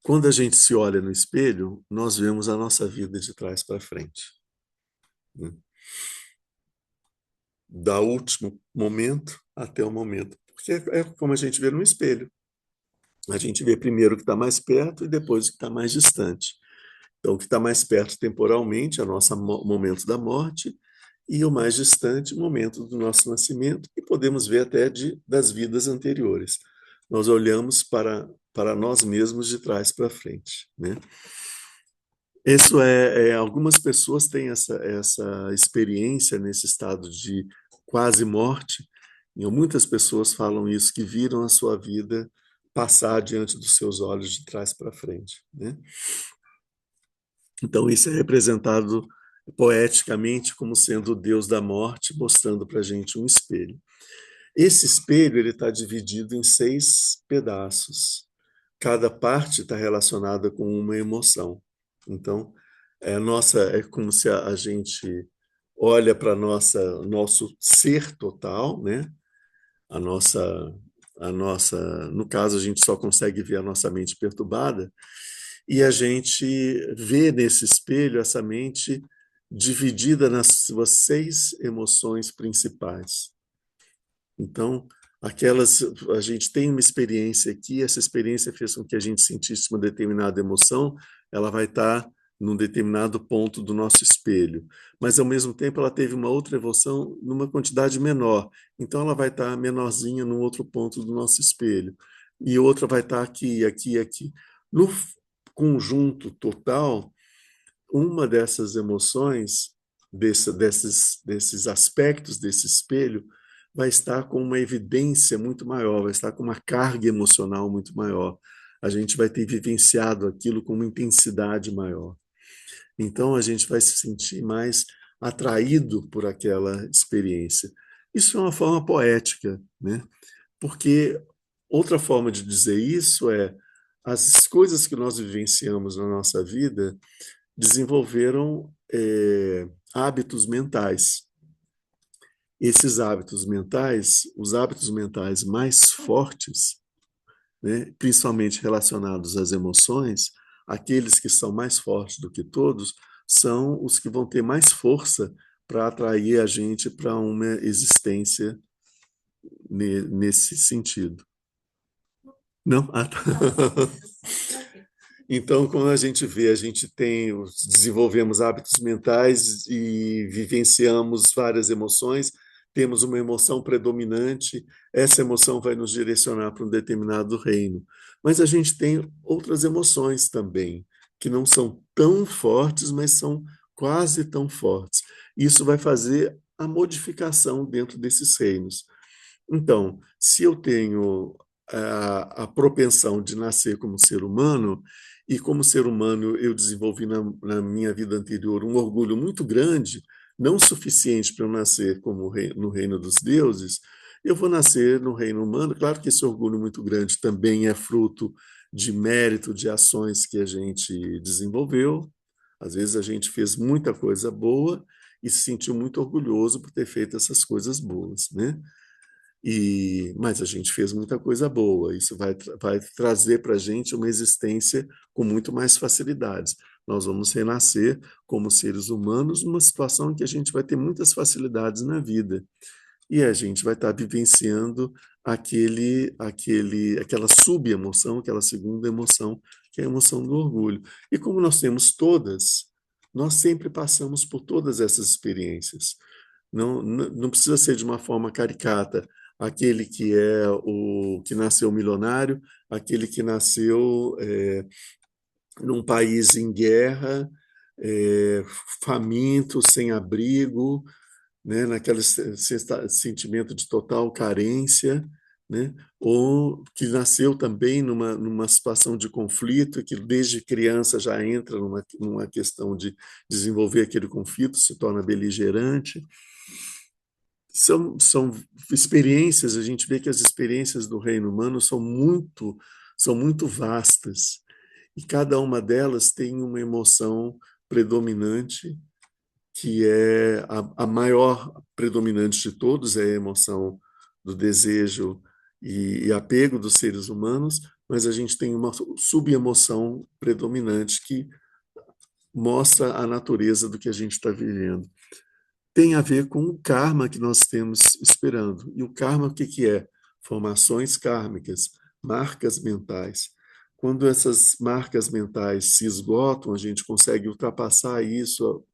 Quando a gente se olha no espelho, nós vemos a nossa vida de trás para frente, né? Da último momento até o momento. Porque é como a gente vê no espelho. A gente vê primeiro o que está mais perto e depois o que está mais distante. Então, o que está mais perto temporalmente é o nosso momento da morte, e o mais distante, o momento do nosso nascimento, e podemos ver até das vidas anteriores. Nós olhamos para nós mesmos de trás para frente, né? Isso algumas pessoas têm essa experiência nesse estado de quase morte, e muitas pessoas falam isso, que viram a sua vida passar diante dos seus olhos de trás para frente, né? Então, isso é representado poeticamente como sendo o Deus da morte, mostrando para a gente um espelho. Esse espelho ele está dividido em 6 pedaços. Cada parte está relacionada com uma emoção. Então, é como se a gente olha para nosso ser total, né? A nossa, no caso, a gente só consegue ver a nossa mente perturbada, e a gente vê nesse espelho essa mente dividida nas suas 6 emoções principais. Então, a gente tem uma experiência aqui, essa experiência fez com que a gente sentisse uma determinada emoção, ela vai estar num determinado ponto do nosso espelho, mas ao mesmo tempo ela teve uma outra emoção numa quantidade menor, então ela vai estar menorzinha num outro ponto do nosso espelho, e outra vai estar aqui, aqui, aqui. No conjunto total, uma dessas emoções, desses aspectos desse espelho, vai estar com uma evidência muito maior, vai estar com uma carga emocional muito maior. A gente vai ter vivenciado aquilo com uma intensidade maior. Então, a gente vai se sentir mais atraído por aquela experiência. Isso é uma forma poética, né? Porque outra forma de dizer isso é as coisas que nós vivenciamos na nossa vida desenvolveram hábitos mentais. Esses hábitos mentais, os hábitos mentais mais fortes, né, principalmente relacionados às emoções, aqueles que são mais fortes do que todos, são os que vão ter mais força para atrair a gente para uma existência nesse sentido. Não? Ah, tá. Então, quando a gente vê, desenvolvemos hábitos mentais e vivenciamos várias emoções, temos uma emoção predominante, essa emoção vai nos direcionar para um determinado reino. Mas a gente tem outras emoções também, que não são tão fortes, mas são quase tão fortes. Isso vai fazer a modificação dentro desses reinos. Então, se eu tenho a propensão de nascer como ser humano, e como ser humano eu desenvolvi na minha vida anterior um orgulho muito grande, não suficiente para eu nascer no reino dos deuses, eu vou nascer no reino humano. Claro que esse orgulho muito grande também é fruto de mérito de ações que a gente desenvolveu. Às vezes a gente fez muita coisa boa e se sentiu muito orgulhoso por ter feito essas coisas boas, né? Mas a gente fez muita coisa boa, isso vai trazer para a gente uma existência com muito mais facilidades. Nós vamos renascer como seres humanos numa situação em que a gente vai ter muitas facilidades na vida. E a gente vai estar vivenciando aquela sub-emoção, aquela segunda emoção, que é a emoção do orgulho. E como nós temos todas, nós sempre passamos por todas essas experiências. Não precisa ser de uma forma caricata. Aquele que é o que nasceu milionário, aquele que nasceu num país em guerra, faminto, sem abrigo, né, naquele sentimento de total carência, né, ou que nasceu também numa situação de conflito, e que desde criança já entra numa questão de desenvolver aquele conflito, se torna beligerante. São experiências, a gente vê que as experiências do reino humano são muito vastas, e cada uma delas tem uma emoção predominante, que é a maior predominante de todos, é a emoção do desejo e apego dos seres humanos, mas a gente tem uma subemoção predominante que mostra a natureza do que a gente está vivendo. Tem a ver com o karma que nós temos esperando. E o karma, o que que é? Formações kármicas, marcas mentais. Quando essas marcas mentais se esgotam, a gente consegue ultrapassar isso,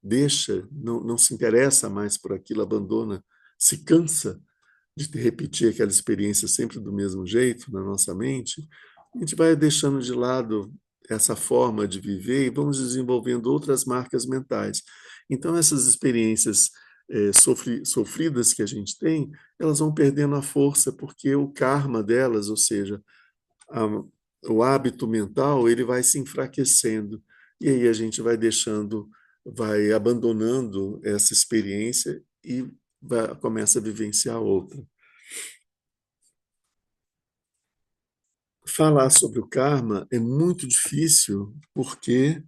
deixa, não se interessa mais por aquilo, abandona, se cansa de repetir aquela experiência sempre do mesmo jeito na nossa mente, a gente vai deixando de lado essa forma de viver e vamos desenvolvendo outras marcas mentais. Então, essas experiências sofridas que a gente tem, elas vão perdendo a força porque o karma delas, ou seja, a, o hábito mental, ele vai se enfraquecendo. E aí a gente vai deixando, vai abandonando essa experiência e começa a vivenciar outra. Falar sobre o karma é muito difícil porque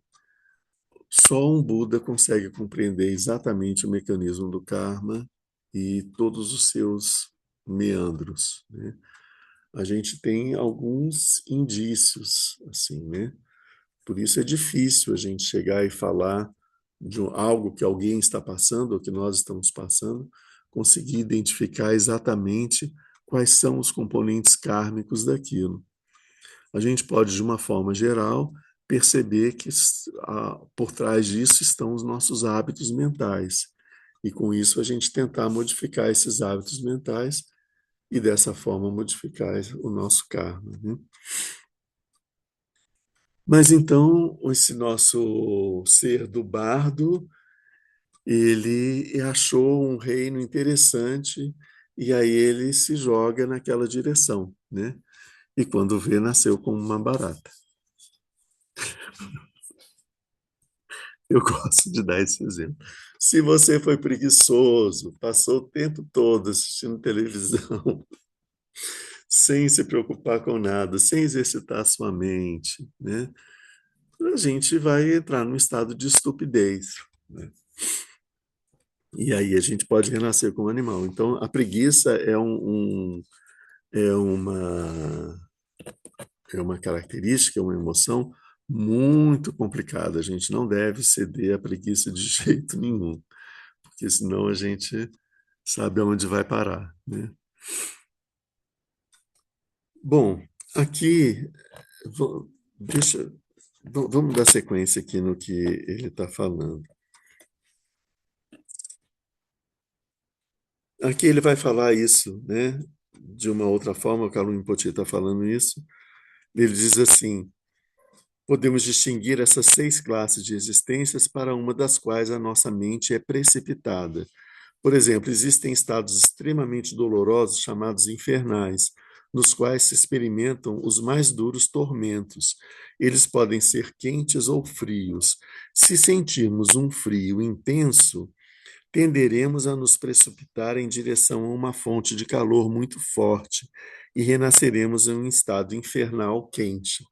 só um Buda consegue compreender exatamente o mecanismo do karma e todos os seus meandros, né? A gente tem alguns indícios, assim, né? Por isso é difícil a gente chegar e falar de algo que alguém está passando ou que nós estamos passando, conseguir identificar exatamente quais são os componentes kármicos daquilo. A gente pode, de uma forma geral, perceber que por trás disso estão os nossos hábitos mentais. E com isso a gente tentar modificar esses hábitos mentais e dessa forma modificar o nosso karma, né? Mas então, esse nosso ser do bardo, ele achou um reino interessante e aí ele se joga naquela direção, né? E quando vê, nasceu como uma barata. Eu gosto de dar esse exemplo. Se você foi preguiçoso, passou o tempo todo assistindo televisão, sem se preocupar com nada, sem exercitar a sua mente, né? A gente vai entrar num estado de estupidez, né? E aí a gente pode renascer como animal. Então, a preguiça é uma característica, uma emoção muito complicada. A gente não deve ceder à preguiça de jeito nenhum, porque senão a gente sabe aonde vai parar, né? Bom, aqui, deixa, vamos dar sequência aqui no que ele está falando. Aqui ele vai falar isso, né? De uma outra forma, o Kalu Rinpoche está falando isso. Ele diz assim: podemos distinguir essas 6 classes de existências para uma das quais a nossa mente é precipitada. Por exemplo, existem estados extremamente dolorosos chamados infernais, nos quais se experimentam os mais duros tormentos. Eles podem ser quentes ou frios. Se sentirmos um frio intenso, tenderemos a nos precipitar em direção a uma fonte de calor muito forte e renasceremos em um estado infernal quente.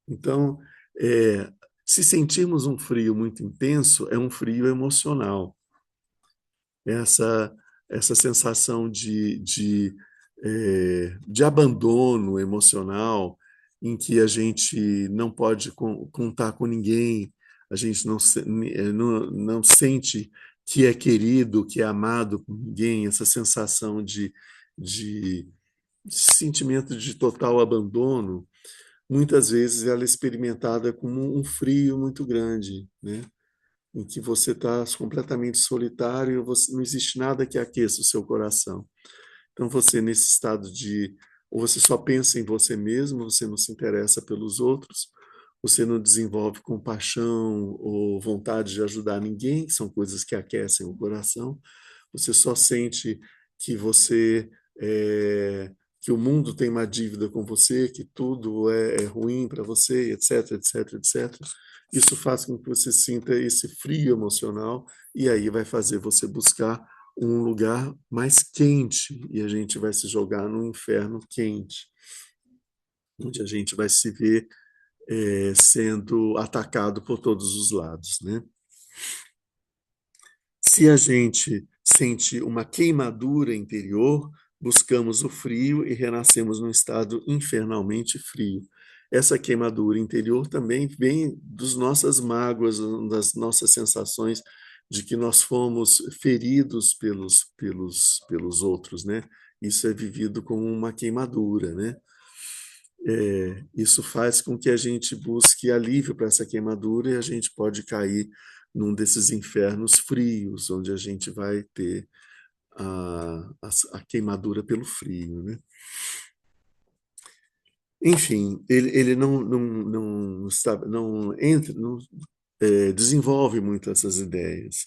Então, se sentirmos um frio muito intenso, é um frio emocional. Essa sensação de abandono emocional, em que a gente não pode contar com ninguém, a gente não sente que é querido, que é amado por ninguém, essa sensação de sentimento de total abandono, muitas vezes ela é experimentada como um frio muito grande, né? Em que você está completamente solitário, não existe nada que aqueça o seu coração. Então você nesse estado ou você só pensa em você mesmo, você não se interessa pelos outros, você não desenvolve compaixão ou vontade de ajudar ninguém, que são coisas que aquecem o coração. Você só sente que que o mundo tem uma dívida com você, que tudo é ruim para você, etc, etc, etc. Isso faz com que você sinta esse frio emocional e aí vai fazer você buscar um lugar mais quente e a gente vai se jogar num inferno quente, onde a gente vai se ver sendo atacado por todos os lados, né? Se a gente sente uma queimadura interior, buscamos o frio e renascemos num estado infernalmente frio. Essa queimadura interior também vem das nossas mágoas, das nossas sensações de que nós fomos feridos pelos outros, né? Isso é vivido como uma queimadura, né? Isso faz com que a gente busque alívio para essa queimadura e a gente pode cair num desses infernos frios, onde a gente vai ter a queimadura pelo frio, né? Enfim, ele não entra, desenvolve muito essas ideias.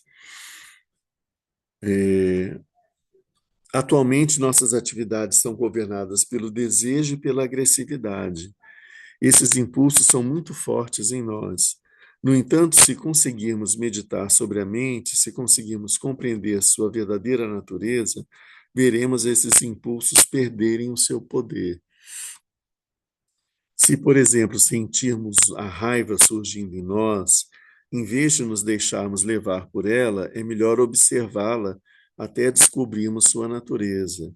Atualmente, nossas atividades são governadas pelo desejo e pela agressividade. Esses impulsos são muito fortes em nós. No entanto, se conseguirmos meditar sobre a mente, se conseguirmos compreender sua verdadeira natureza, veremos esses impulsos perderem o seu poder. Se, por exemplo, sentirmos a raiva surgindo em nós, em vez de nos deixarmos levar por ela, é melhor observá-la até descobrirmos sua natureza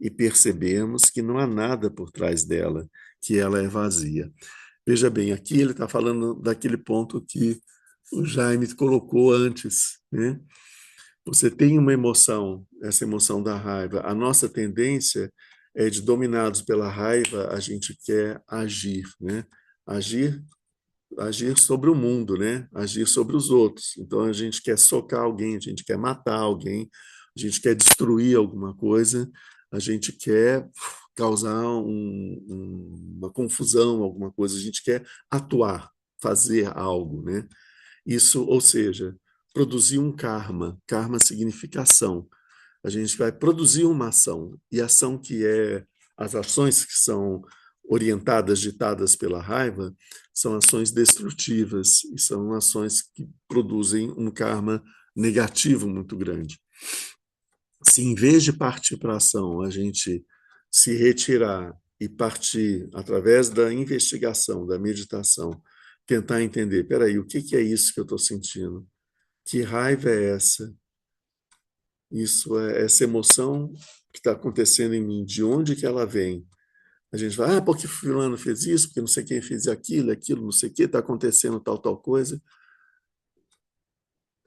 e percebermos que não há nada por trás dela, que ela é vazia. Veja bem, aqui ele está falando daquele ponto que o Jaime colocou antes, né? Você tem uma emoção, essa emoção da raiva. A nossa tendência é de, dominados pela raiva, a gente quer agir, né? Agir, agir sobre o mundo, né? Agir sobre os outros. Então a gente quer socar alguém, a gente quer matar alguém, a gente quer destruir alguma coisa, a gente quer causar uma confusão, alguma coisa, a gente quer atuar, fazer algo, né? Isso, ou seja, produzir um karma. Karma significa ação. A gente vai produzir uma ação, e a ação que é as ações que são orientadas, ditadas pela raiva, são ações destrutivas e são ações que produzem um karma negativo muito grande. Se em vez de partir para a ação, a gente se retirar e partir através da investigação, da meditação, tentar entender, peraí, o que é isso que eu estou sentindo? Que raiva é essa? Isso é essa emoção que está acontecendo em mim, de onde que ela vem? A gente vai, porque fulano fez isso, porque não sei quem fez aquilo, não sei o que, está acontecendo tal coisa.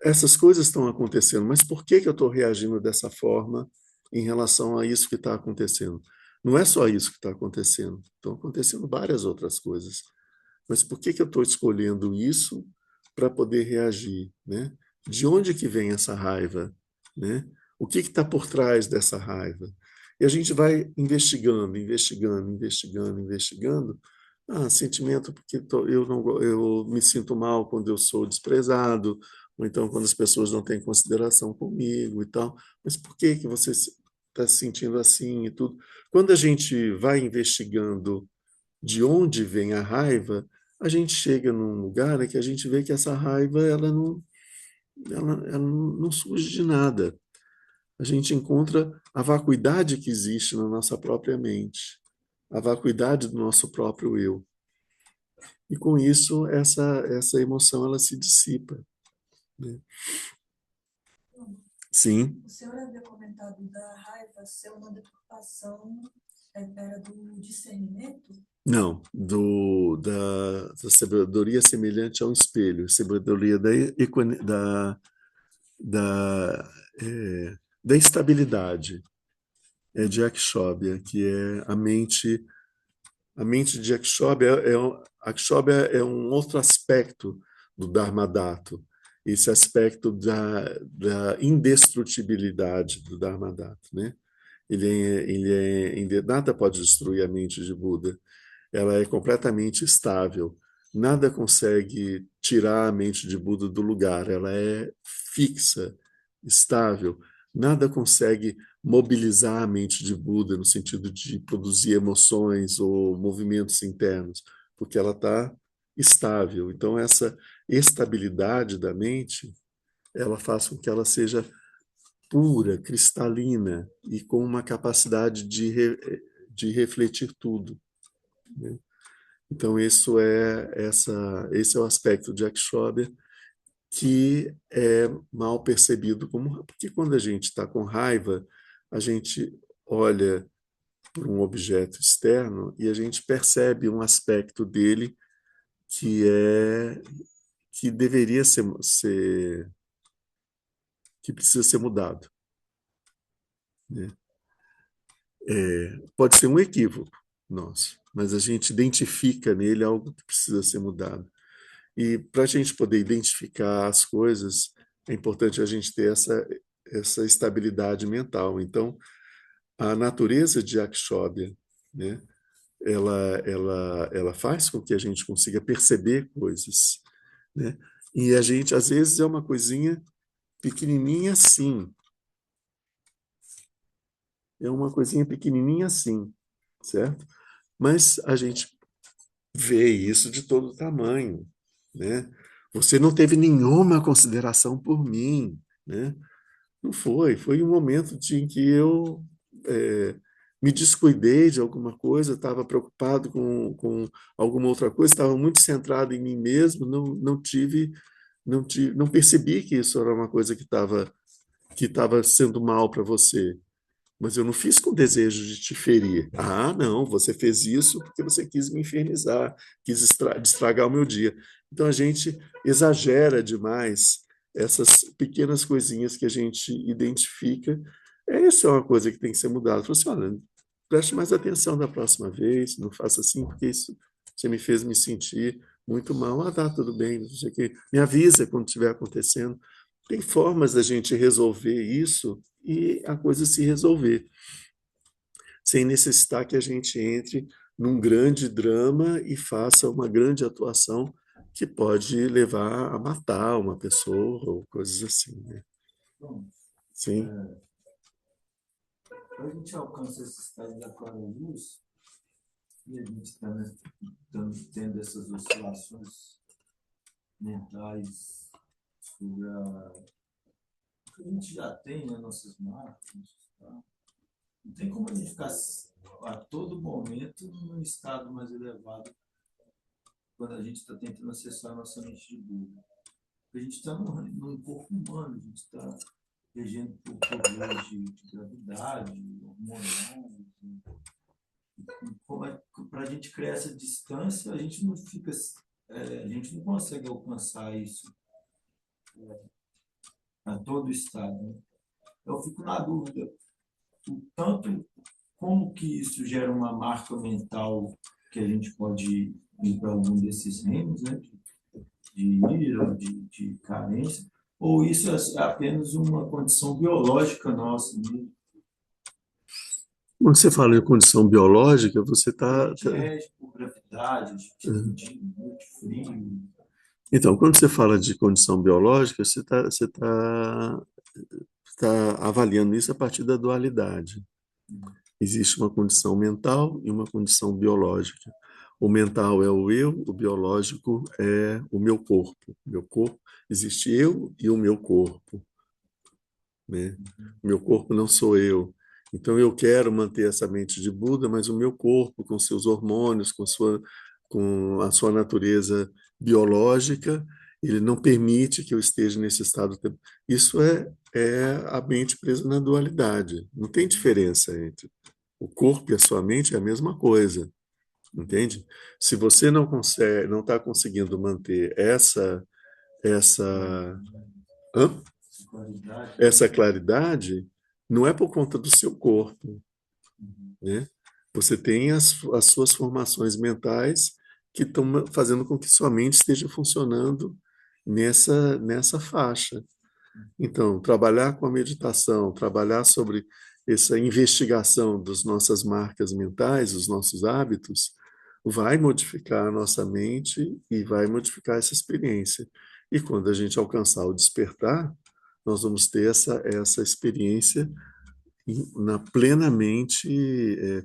Essas coisas estão acontecendo, mas por que eu estou reagindo dessa forma em relação a isso que está acontecendo? Não é só isso que está acontecendo, estão acontecendo várias outras coisas. Mas por que eu estou escolhendo isso para poder reagir, né? De onde que vem essa raiva, né? O que está por trás dessa raiva? E a gente vai investigando, investigando, investigando, investigando. Sentimento porque eu me sinto mal quando eu sou desprezado, ou então quando as pessoas não têm consideração comigo e tal. Mas por que você está se sentindo assim e tudo? Quando a gente vai investigando de onde vem a raiva, a gente chega num lugar que a gente vê que essa raiva ela não surge de nada. A gente encontra a vacuidade que existe na nossa própria mente, a vacuidade do nosso próprio eu. E com isso, essa emoção ela se dissipa, né? Sim. O senhor havia comentado da raiva ser uma deturpação era do discernimento? Não, da sabedoria semelhante a um espelho, sabedoria da, da estabilidade. É de Akshobhya, que é a mente de Akshobhya Akshobhya é um outro aspecto do Dharmadhatu, esse aspecto da indestrutibilidade do Dharmadhatu, né? Nada pode destruir a mente de Buda. Ela é completamente estável. Nada consegue tirar a mente de Buda do lugar. Ela é fixa, estável. Nada consegue mobilizar a mente de Buda no sentido de produzir emoções ou movimentos internos, porque ela está estável. Então, essa estabilidade da mente, ela faz com que ela seja pura, cristalina e com uma capacidade de refletir tudo, né? Então, esse é o aspecto de Akshobhya que é mal percebido como... Porque quando a gente está com raiva, a gente olha para um objeto externo e a gente percebe um aspecto dele que é que deveria ser que precisa ser mudado, né? Pode ser um equívoco nosso, mas a gente identifica nele algo que precisa ser mudado. E para a gente poder identificar as coisas, é importante a gente ter essa estabilidade mental. Então, a natureza de Akshobhya, né, ela faz com que a gente consiga perceber coisas, né? E a gente, às vezes, é uma coisinha pequenininha assim, é uma coisinha pequenininha assim, certo? Mas a gente vê isso de todo tamanho, né? Você não teve nenhuma consideração por mim, né? Não foi, foi um momento em que eu é, me descuidei de alguma coisa, estava preocupado com alguma outra coisa, estava muito centrado em mim mesmo, não percebi que isso era uma coisa que estava sendo mal para você. Mas eu não fiz com desejo de te ferir. Ah, não, você fez isso porque você quis me infernizar, quis estragar o meu dia. Então a gente exagera demais essas pequenas coisinhas que a gente identifica. Essa é uma coisa que tem que ser mudada. Fala assim, olha, preste mais atenção da próxima vez, não faça assim, porque isso você me fez me sentir muito mal. Ah, tá, tudo bem, não sei o quê. Me avisa quando estiver acontecendo. Tem formas da gente resolver isso e a coisa se resolver, sem necessitar que a gente entre num grande drama e faça uma grande atuação que pode levar a matar uma pessoa ou coisas assim, né? Bom, Sim. quando a gente alcança esse estado da clara luz, e a gente está tendo essas oscilações mentais sobre o que a gente já tem, né, nossas marcas, tá? Não tem como a gente ficar a todo momento num estado mais elevado quando a gente está tentando acessar a nossa mente de Buda. Porque a gente está num corpo humano, a gente está regendo por poderes de gravidade, hormonais. Para a gente criar essa distância, a gente não fica, a gente não consegue alcançar isso a todo estado, né? Eu fico na dúvida, o tanto como que isso gera uma marca mental que a gente pode ir para algum desses reinos, né? De ira, de carência, ou isso é apenas uma condição biológica nossa, né? Quando você fala em condição biológica, você A está. gente rege por gravidade, a gente sentir muito frio. Então, quando você fala de condição biológica, você tá avaliando isso a partir da dualidade. Existe uma condição mental e uma condição biológica. O mental é o eu, o biológico é o meu corpo. Meu corpo, existe eu e o meu corpo, né? O meu corpo não sou eu. Então eu quero manter essa mente de Buda, mas o meu corpo, com seus hormônios, com a sua natureza biológica, ele não permite que eu esteja nesse estado. Isso é a mente presa na dualidade. Não tem diferença entre o corpo e a sua mente é a mesma coisa, entende? Se você não consegue, não está conseguindo manter essa, hã? Qualidade, né? Essa claridade, não é por conta do seu corpo, né? Você tem as suas formações mentais que estão fazendo com que sua mente esteja funcionando nessa faixa. Então, trabalhar com a meditação, trabalhar sobre essa investigação das nossas marcas mentais, os nossos hábitos, vai modificar a nossa mente e vai modificar essa experiência. E quando a gente alcançar o despertar, nós vamos ter essa experiência plenamente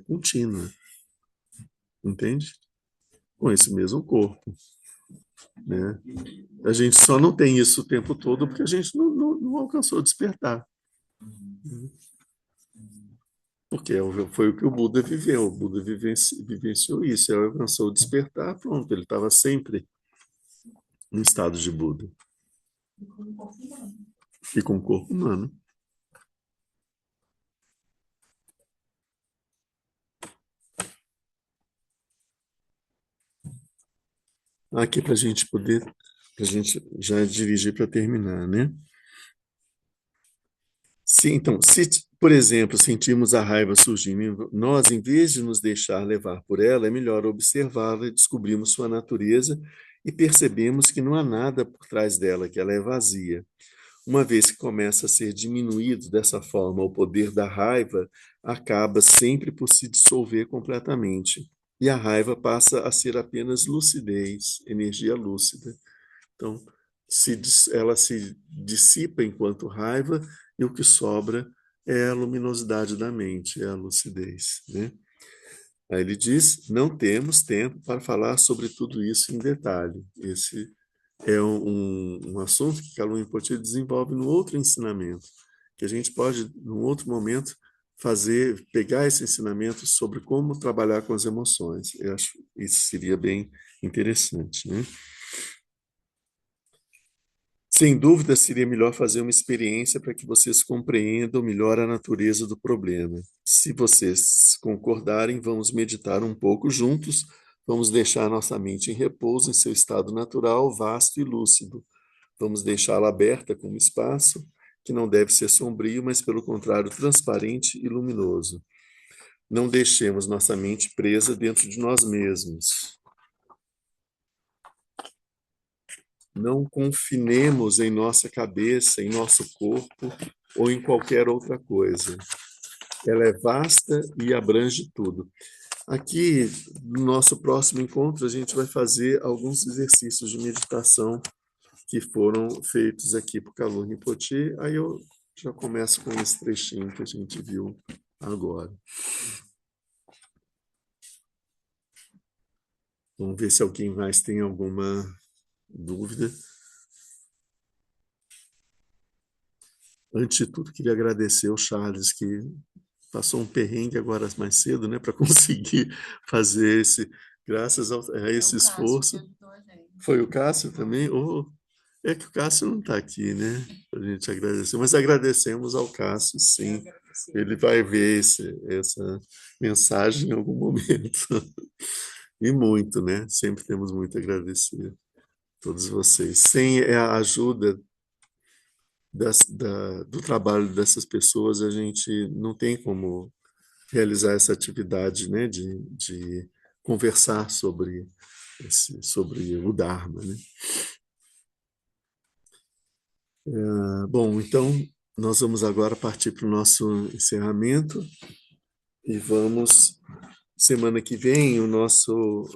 contínua, entende? Com esse mesmo corpo, né? A gente só não tem isso o tempo todo porque a gente não alcançou o despertar. Porque foi o que o Buda viveu. O Buda vivenciou isso. Ele alcançou o despertar, pronto. Ele estava sempre em estado de Buda. E como corpo humano. E com o corpo humano. aqui para a gente poder, para a gente já dirigir para terminar, né? Sim, então, se, por exemplo, sentimos a raiva surgindo, nós, em vez de nos deixar levar por ela, é melhor observá-la e descobrirmos sua natureza e percebemos que não há nada por trás dela, que ela é vazia. Uma vez que começa a ser diminuído dessa forma, o poder da raiva acaba sempre por se dissolver completamente. E a raiva passa a ser apenas lucidez, energia lúcida. Então, ela se dissipa enquanto raiva e o que sobra é a luminosidade da mente, é a lucidez, né? Aí ele diz: não temos tempo para falar sobre tudo isso em detalhe. Esse é um assunto que Kalun Rinpoche desenvolve no outro ensinamento, que a gente pode, num outro momento, pegar esse ensinamento sobre como trabalhar com as emoções. Eu acho que isso seria bem interessante, né? Sem dúvida, seria melhor fazer uma experiência para que vocês compreendam melhor a natureza do problema. Se vocês concordarem, vamos meditar um pouco juntos, vamos deixar nossa mente em repouso em seu estado natural, vasto e lúcido. Vamos deixá-la aberta como espaço, que não deve ser sombrio, mas pelo contrário, transparente e luminoso. Não deixemos nossa mente presa dentro de nós mesmos. Não confinemos em nossa cabeça, em nosso corpo ou em qualquer outra coisa. Ela é vasta e abrange tudo. Aqui, no nosso próximo encontro, a gente vai fazer alguns exercícios de meditação que foram feitos aqui por Kalun Rinpoche. Aí eu já começo com esse trechinho que a gente viu agora. Vamos ver se alguém mais tem alguma dúvida. Antes de tudo, queria agradecer ao Charles, que passou um perrengue agora mais cedo, né, para conseguir fazer esse, graças a esse esforço. Foi o Cássio também? Oh, é que o Cássio não está aqui, né? A gente agradeceu, mas agradecemos ao Cássio, sim. Ele vai ver essa mensagem em algum momento. E muito, né? Sempre temos muito a agradecer a todos vocês. Sem a ajuda do trabalho dessas pessoas, a gente não tem como realizar essa atividade, né, de conversar sobre o Dharma, né? Bom, então nós vamos agora partir para o nosso encerramento e vamos, semana que vem, o nosso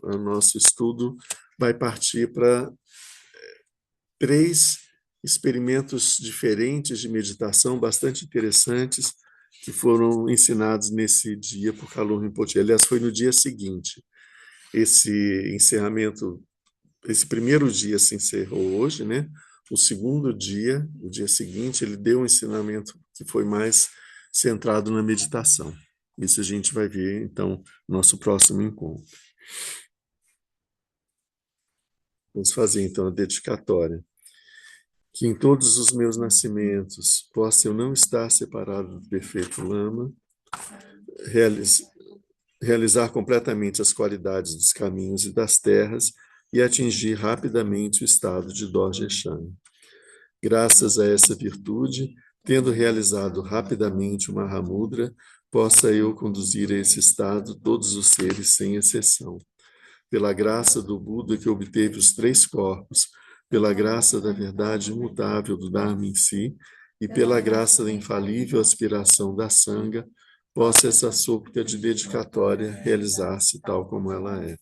estudo vai partir para 3 experimentos diferentes de meditação, bastante interessantes, que foram ensinados nesse dia por Kalun Rinpoche. Aliás, foi no dia seguinte. Esse primeiro dia se encerrou hoje, né? O segundo dia, o dia seguinte, ele deu um ensinamento que foi mais centrado na meditação. Isso a gente vai ver, então, no nosso próximo encontro. Vamos fazer, então, a dedicatória. Que em todos os meus nascimentos possa eu não estar separado do perfeito Lama, realizar completamente as qualidades dos caminhos e das terras e atingir rapidamente o estado de Dorje Shang. Graças a essa virtude, tendo realizado rapidamente o Mahamudra, possa eu conduzir a esse estado todos os seres sem exceção. Pela graça do Buda que obteve os 3 corpos, pela graça da verdade imutável do Dharma em si, e pela graça da infalível aspiração da Sangha, possa essa súplica de dedicatória realizar-se tal como ela é.